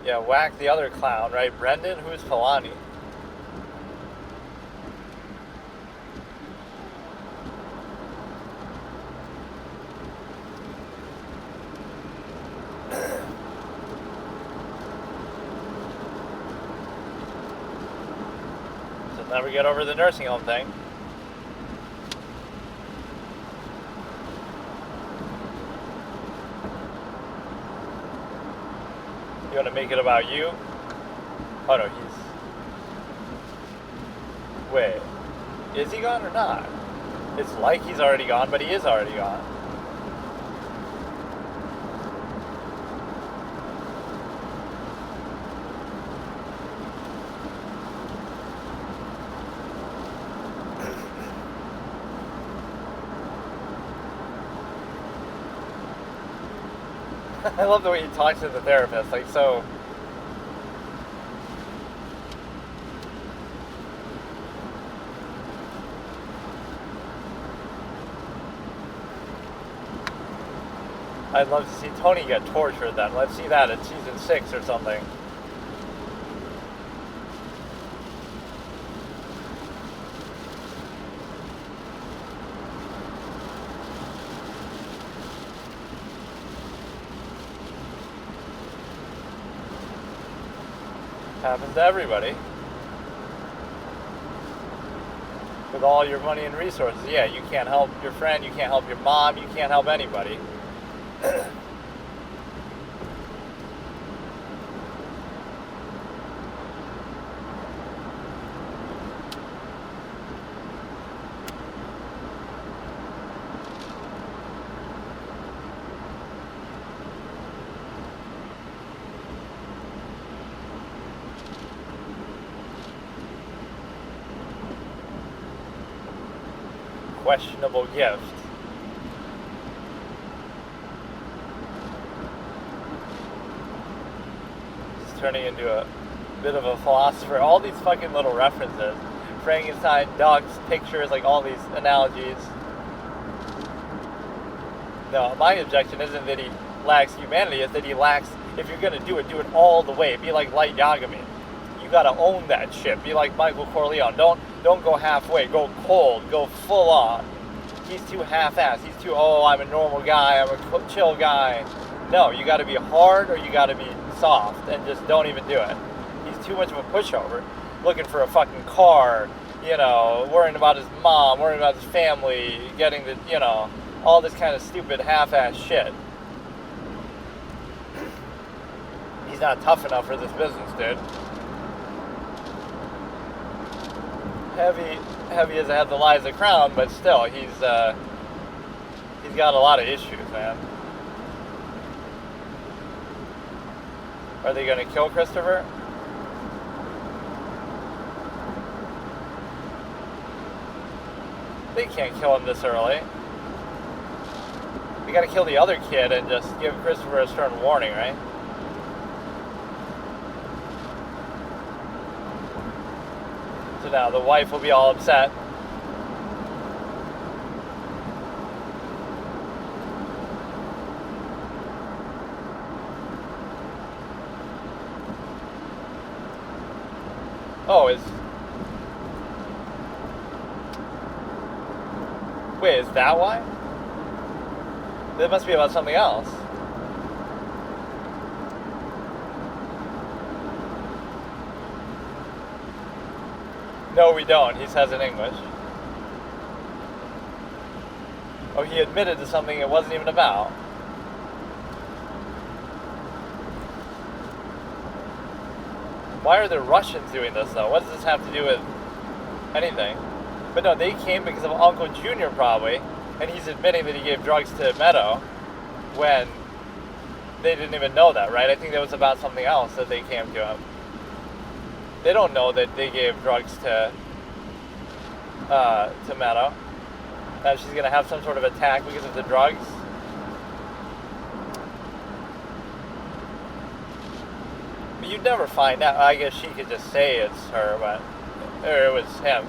Speaker 1: Yeah, whack the other clown, right? Brendan, who's Kalani? So never get over the nursing home thing. You want to make it about you? Oh no, wait. Is he gone or not? It's like he's already gone, but he is already gone. I love the way he talks to the therapist, like so. I'd love to see Tony get tortured then. Let's see that in season 6 or something. Happens to everybody. With all your money and resources, yeah, you can't help your friend, you can't help your mom, you can't help anybody. Questionable gift. He's turning into a bit of a philosopher. All these fucking little references. Frankenstein, ducks, pictures, like all these analogies. No, my objection isn't that he lacks humanity, it's that he lacks, if you're gonna do it all the way. Be like Light Yagami. You gotta own that shit. Be like Michael Corleone. Don't go halfway. Go cold. Go full on. He's too half-assed. He's too, I'm a normal guy. I'm a chill guy. No, you got to be hard or you got to be soft, and just don't even do it. He's too much of a pushover. Looking for a fucking car, worrying about his mom, worrying about his family, getting the, all this kind of stupid half-ass shit. He's not tough enough for this business, dude. Heavy as a head that lies the crown, but still, he's got a lot of issues, man. Are they going to kill Christopher? They can't kill him this early. We gotta kill the other kid and just give Christopher a stern warning, right? So now the wife will be all upset. Wait, is that why? That must be about something else. No, we don't. He says in English. Oh, he admitted to something it wasn't even about. Why are the Russians doing this, though? What does this have to do with anything? But no, they came because of Uncle Junior, probably, and he's admitting that he gave drugs to Meadow when they didn't even know that, right? I think that was about something else that they came to him. They don't know that they gave drugs to Meadow. That she's going to have some sort of attack because of the drugs. But you'd never find out. I guess she could just say it's her, or it was him.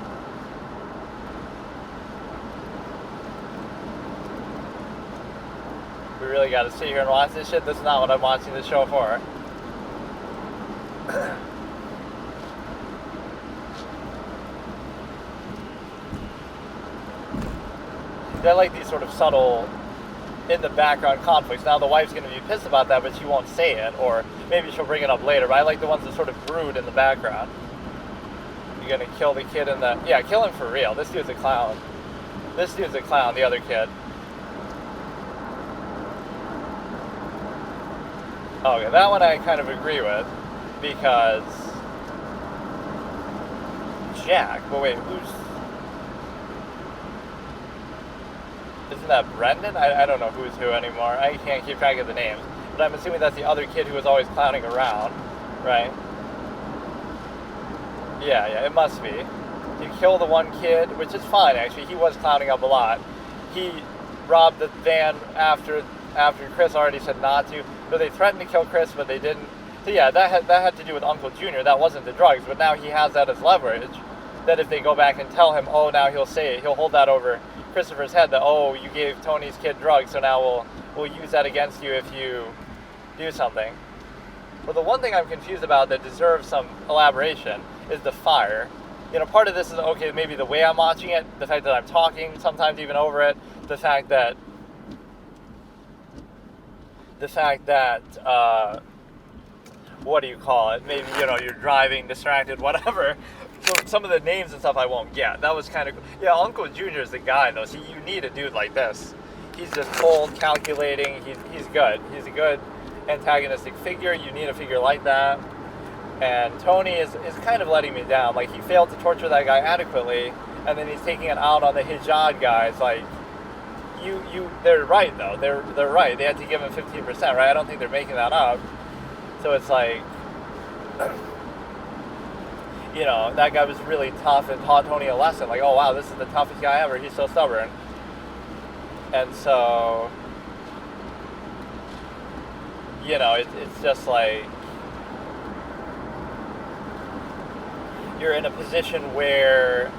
Speaker 1: We really got to sit here and watch this shit. This is not what I'm watching this show for. I like these sort of subtle, in the background conflicts. Now the wife's going to be pissed about that, but she won't say it, or maybe she'll bring it up later. But I like the ones that sort of brood in the background. You're going to kill the kid in the... Yeah, kill him for real. This dude's a clown. This dude's a clown, the other kid. Okay, that one I kind of agree with, because Jack, but wait, isn't that Brendan? I don't know who's who anymore. I can't keep track of the names, but I'm assuming that's the other kid who was always clowning around, right? Yeah, it must be. You kill the one kid, which is fine, actually. He was clowning up a lot. He robbed the van after Chris already said not to. So they threatened to kill Chris, but they didn't. So yeah, that had to do with Uncle Junior. That wasn't the drugs, but now he has that as leverage. That if they go back and tell him, now he'll say it. He'll hold that over Christopher's head. That you gave Tony's kid drugs, so now we'll use that against you if you do something. Well, the one thing I'm confused about that deserves some elaboration is the fire. Part of this is maybe the way I'm watching it, the fact that I'm talking sometimes even over it, the fact that what do you call it? Maybe, you're driving, distracted, whatever. So some of the names and stuff I won't get. That was kind of cool. Yeah, Uncle Junior is the guy, though. See, you need a dude like this. He's just cold, calculating. He's good. He's a good antagonistic figure. You need a figure like that. And Tony is kind of letting me down. Like, he failed to torture that guy adequately, and then he's taking it out on the Hijad guys. Like, they're right, though. They're right. They had to give him 15%, right? I don't think they're making that up. So it's like, that guy was really tough and taught Tony a lesson. Like, oh, wow, this is the toughest guy ever. He's so stubborn. And so, it's just like, you're in a position where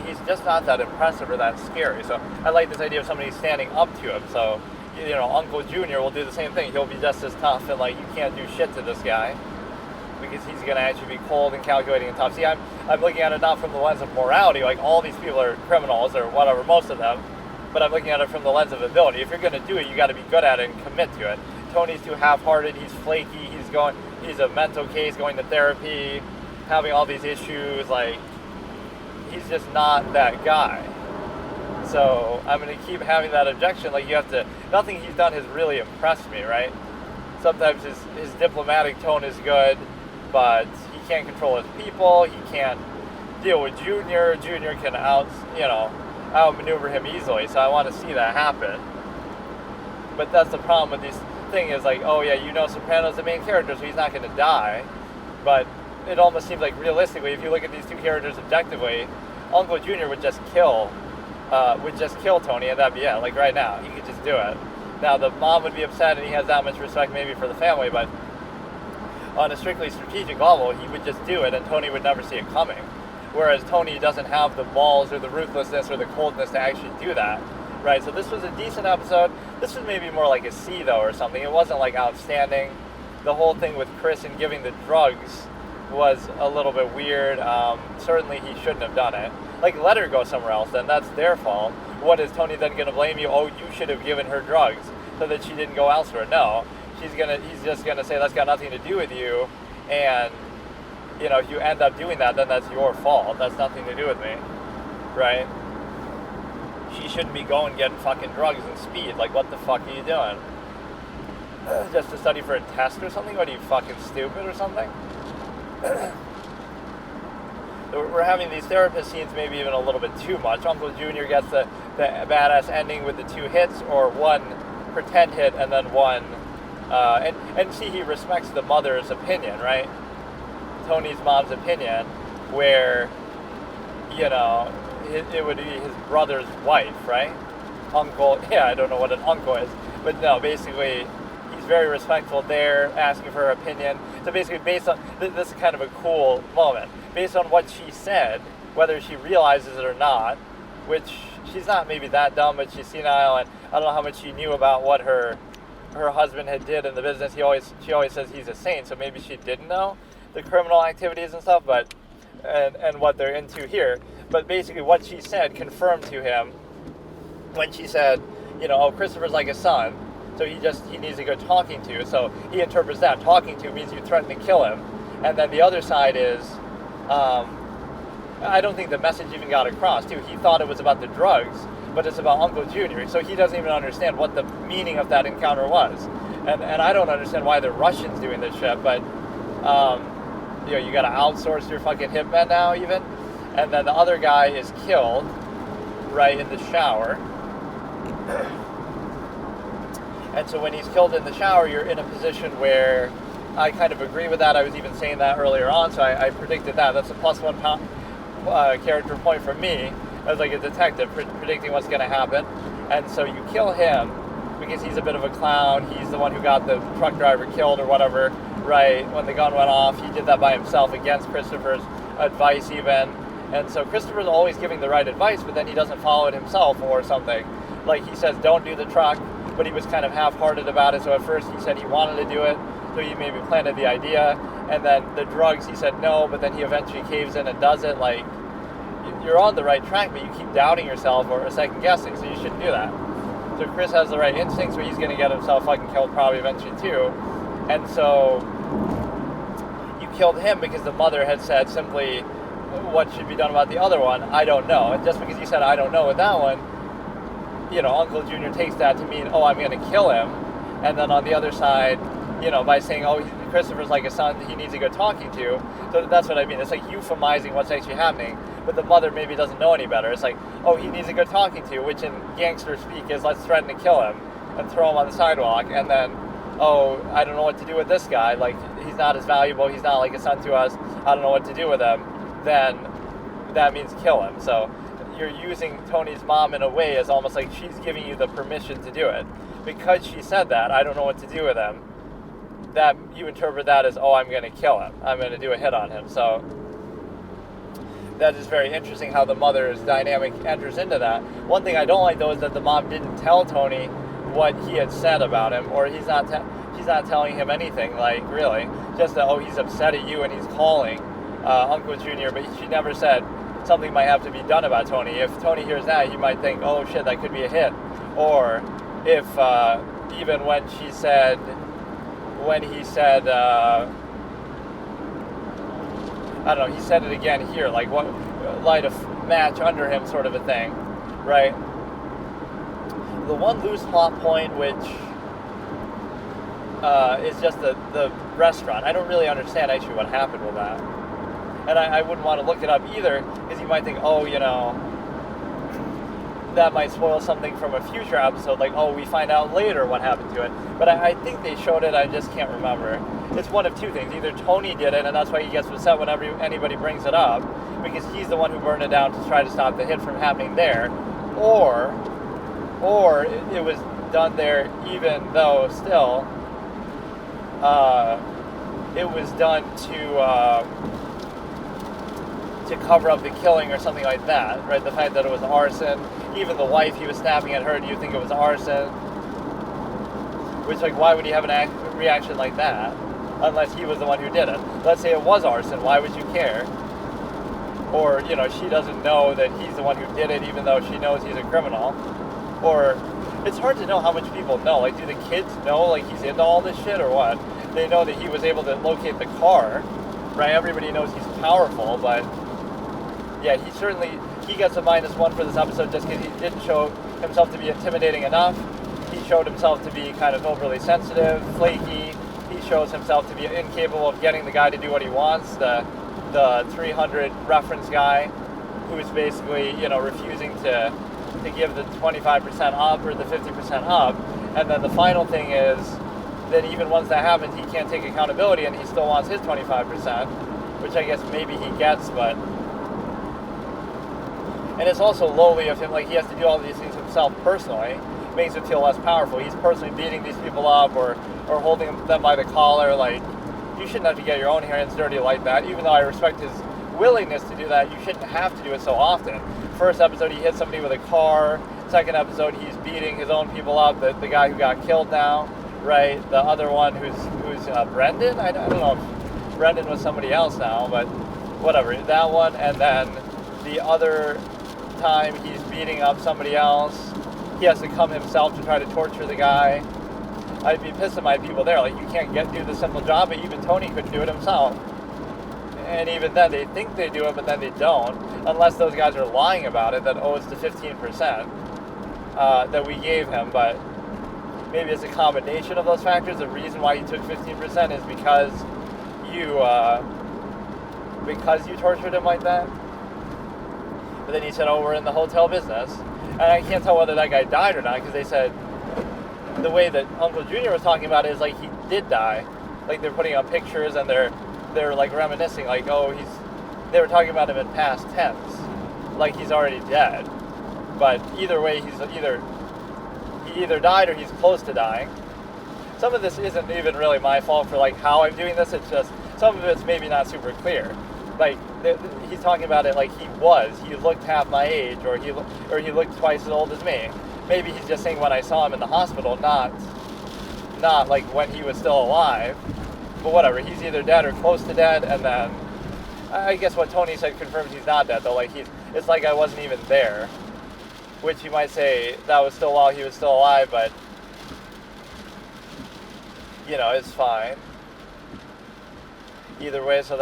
Speaker 1: he's just not that impressive or that scary. So I like this idea of somebody standing up to him. So, Uncle Junior will do the same thing. He'll be just as tough, and like, you can't do shit to this guy. because he's going to actually be cold and calculating and tough. See, I'm looking at it not from the lens of morality, like all these people are criminals or whatever, most of them, but I'm looking at it from the lens of ability. If you're going to do it, you got to be good at it and commit to it. Tony's too half-hearted, he's flaky, he's a mental case, going to therapy, having all these issues, like, he's just not that guy. So I'm going to keep having that objection, like, nothing he's done has really impressed me, right? Sometimes his diplomatic tone is good, but he can't control his people, he can't deal with Junior can outmaneuver him easily, so I want to see that happen. But that's the problem with this thing is like, oh yeah, Sopranos the main character, so he's not going to die. But it almost seems like realistically, if you look at these two characters objectively, Uncle Junior would just kill Tony, and that'd be it. Like right now, he could just do it. Now the mom would be upset, and he has that much respect maybe for the family, but on a strictly strategic level, he would just do it, and Tony would never see it coming. Whereas Tony doesn't have the balls or the ruthlessness or the coldness to actually do that. Right, so this was a decent episode. This was maybe more like a C, though, or something. It wasn't, like, outstanding. The whole thing with Chris and giving the drugs was a little bit weird. Certainly he shouldn't have done it. Like, let her go somewhere else, then that's their fault. What is Tony then going to blame you? Oh, you should have given her drugs so that she didn't go elsewhere. No, he's just going to say that's got nothing to do with you, and, if you end up doing that, then that's your fault. That's nothing to do with me, right? She shouldn't be going getting fucking drugs and speed. Like, what the fuck are you doing? Just to study for a test or something? What are you, fucking stupid or something? We're having these therapist scenes maybe even a little bit too much. Uncle Junior gets the badass ending with the 2 hits, or 1 pretend hit and then 1... and see, he respects the mother's opinion, right? Tony's mom's opinion, where, it would be his brother's wife, right? Uncle, yeah, I don't know what an uncle is, but no, basically, he's very respectful there, asking for her opinion. So basically, based on, this is kind of a cool moment, based on what she said, whether she realizes it or not, which she's not maybe that dumb, but she's senile, and I don't know how much she knew about what her husband had did in the business. She always says he's a saint, so maybe she didn't know the criminal activities and stuff, but and what they're into here. But basically what she said confirmed to him when she said, oh, Christopher's like a son, so he needs a good talking to. So he interprets that. Talking to means you threaten to kill him. And then the other side is, I don't think the message even got across, too. He thought it was about the drugs, but it's about Uncle Junior. So he doesn't even understand what the meaning of that encounter was. And I don't understand why the Russians doing this shit, but, you got to outsource your fucking hitmen now, even. And then the other guy is killed right in the shower. And so when he's killed in the shower, you're in a position where I kind of agree with that. I was even saying that earlier on, so I predicted that. That's a +1 character point for me as like a detective, predicting what's going to happen. And so you kill him because he's a bit of a clown. He's the one who got the truck driver killed or whatever, right? When the gun went off, he did that by himself against Christopher's advice even. And so Christopher's always giving the right advice, but then he doesn't follow it himself or something. Like he says, don't do the truck, but he was kind of half-hearted about it. So at first he said he wanted to do it, so he maybe planted the idea. And then the drugs, he said no, but then he eventually caves in and does it. Like, you're on the right track, but you keep doubting yourself or second-guessing, so you shouldn't do that. So Chris has the right instincts, but he's going to get himself fucking killed probably eventually too. And so you killed him because the mother had said simply, what should be done about the other one, I don't know. And just because you said I don't know with that one, Uncle Junior takes that to mean, oh, I'm going to kill him. And then on the other side, by saying, oh, Christopher's like a son he needs a good talking to. So that's what I mean. It's like euphemizing what's actually happening. But the mother maybe doesn't know any better. It's like, oh, he needs a good talking to, which in gangster speak is let's threaten to kill him and throw him on the sidewalk. And then, oh, I don't know what to do with this guy. Like, he's not as valuable. He's not like a son to us. I don't know what to do with him. Then that means kill him. So you're using Tony's mom in a way as almost like she's giving you the permission to do it. Because she said that, I don't know what to do with him, that you interpret that as, oh, I'm going to kill him. I'm going to do a hit on him. So that is very interesting how the mother's dynamic enters into that. One thing I don't like, though, is that the mom didn't tell Tony what he had said about him, or He's not telling him anything, like, really. Just that, he's upset at you and he's calling Uncle Junior, but she never said something might have to be done about Tony. If Tony hears that, he might think, oh shit, that could be a hit. Or if, even when he said, I don't know, he said it again here, like, what, light a match under him sort of a thing, right? The one loose plot point, which is just the restaurant. I don't really understand actually what happened with that. And I wouldn't want to look it up either, because you might think, that might spoil something from a future episode, like, we find out later what happened to it. But I think they showed it, I just can't remember. It's one of two things. Either Tony did it, and that's why he gets upset whenever anybody brings it up, because he's the one who burned it down to try to stop the hit from happening there, or it was done there even though still it was done to cover up the killing or something like that, right? The fact that it was arson. Even the wife, he was snapping at her, do you think it was arson? Which, like, why would he have a reaction like that? Unless he was the one who did it. Let's say it was arson, why would you care? Or, she doesn't know that he's the one who did it, even though she knows he's a criminal. Or, it's hard to know how much people know. Like, do the kids know, like, he's into all this shit, or what? They know that he was able to locate the car, right? Everybody knows he's powerful, but yeah, he gets a -1 for this episode just because he didn't show himself to be intimidating enough. He showed himself to be kind of overly sensitive, flaky. He shows himself to be incapable of getting the guy to do what he wants, the 300 reference guy who's basically, refusing to give the 25% up or the 50% up. And then the final thing is that even once that happens, he can't take accountability and he still wants his 25%, which I guess maybe he gets, but... And it's also lowly of him, like, he has to do all these things himself personally, makes him feel less powerful. He's personally beating these people up or holding them by the collar, like, you shouldn't have to get your own hands dirty like that. Even though I respect his willingness to do that, you shouldn't have to do it so often. First episode, he hit somebody with a car. Second episode, he's beating his own people up, the guy who got killed now, right? The other one who's Brendan? I don't know if Brendan was somebody else now, but whatever. That one, and then the other time he's beating up somebody else. He has to come himself to try to torture the guy. I'd be pissed at my people there. Like, you can't do the simple job, but even Tony couldn't do it himself. And even then, they think they do it, but then they don't. Unless those guys are lying about it, that it's the 15% that we gave him. But maybe it's a combination of those factors. The reason why he took 15% is because you tortured him like that. But then he said, we're in the hotel business. And I can't tell whether that guy died or not, because they said the way that Uncle Junior was talking about it is like he did die. Like, they're putting up pictures and they're like reminiscing, like, they were talking about him in past tense, like he's already dead. But either way, he either died or he's close to dying. Some of this isn't even really my fault for, like, how I'm doing this. It's just some of it's maybe not super clear. Like, he's talking about it like he looked half my age, or he looked twice as old as me. Maybe he's just saying when I saw him in the hospital, not like when he was still alive. But whatever, he's either dead or close to dead, and then I guess what Tony said confirms he's not dead, though. Like, it's like I wasn't even there, which you might say that was still while he was still alive, but it's fine. Either way, so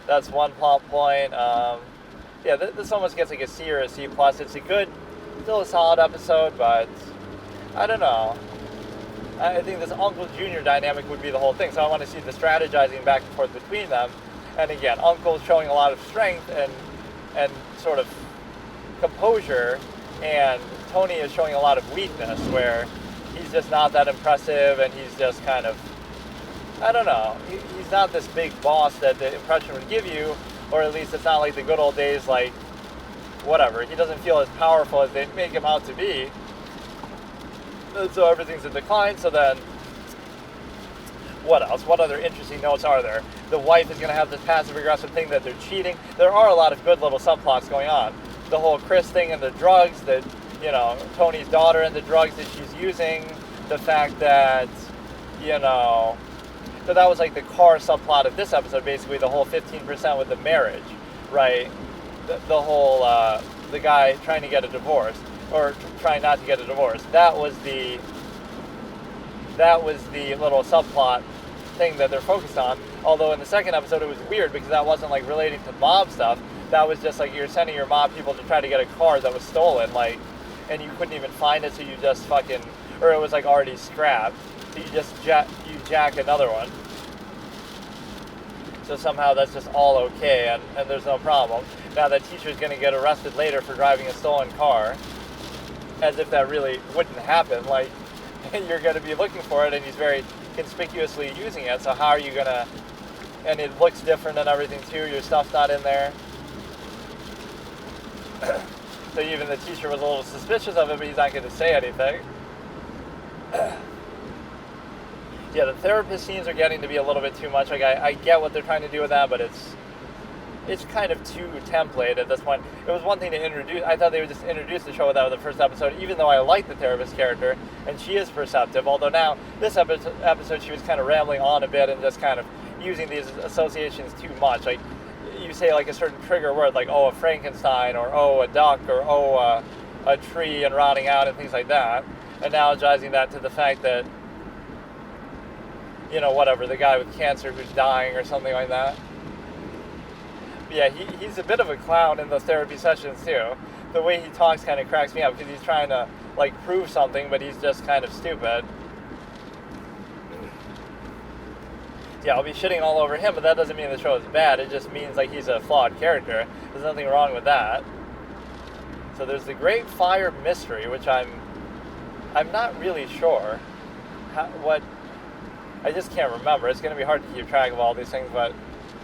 Speaker 1: that's one plot point. This almost gets like a C or a C+. It's still a solid episode, but I don't know. I think this Uncle Junior dynamic would be the whole thing. So I want to see the strategizing back and forth between them. And again, Uncle's showing a lot of strength and sort of composure, and Tony is showing a lot of weakness, where he's just not that impressive, and he's just kind of, I don't know, he's not this big boss that the impression would give you, or at least it's not like the good old days, like, whatever. He doesn't feel as powerful as they make him out to be. And so everything's in decline. So then, what else? What other interesting notes are there? The wife is going to have this passive-aggressive thing that they're cheating. There are a lot of good little subplots going on. The whole Chris thing and the drugs, that, Tony's daughter and the drugs that she's using. The fact that you know, but that was like the car subplot of this episode, basically the whole 15% with the marriage, right? The whole, the guy trying to get a divorce, or trying not to get a divorce. That was the little subplot thing that they're focused on. Although in the second episode it was weird because that wasn't like relating to mob stuff. That was just like you're sending your mob people to try to get a car that was stolen, like, and you couldn't even find it, so you just fucking, or it was like already scrapped, so you just jack another one. So somehow that's just all okay, and there's no problem. Now that teacher's going to get arrested later for driving a stolen car, as if that really wouldn't happen. Like, you're going to be looking for it, and he's very conspicuously using it, so how are you going to, and it looks different and everything too, your stuff's not in there. So even the teacher was a little suspicious of it, but he's not going to say anything. Yeah, the therapist scenes are getting to be a little bit too much. Like, I get what they're trying to do with that, but it's kind of too template at this point. It was one thing to introduce. I thought they would just introduce the show with that with the first episode, even though I like the therapist character, and she is perceptive. Although now, this episode she was kind of rambling on a bit and just kind of using these associations too much. Like, you say like a certain trigger word, like, oh, a Frankenstein, or oh, a duck, or oh, a tree and rotting out and things like that, analogizing that to the fact that, you know, whatever, the guy with cancer who's dying or something like that. But yeah, he's a bit of a clown in those therapy sessions too. The way he talks kind of cracks me up because he's trying to like prove something, but he's just kind of stupid. Yeah, I'll be shitting all over him, but that doesn't mean the show is bad. It just means like he's a flawed character. There's nothing wrong with that. So there's the Great Fire Mystery, which I'm not really sure what. I just can't remember. It's going to be hard to keep track of all these things, but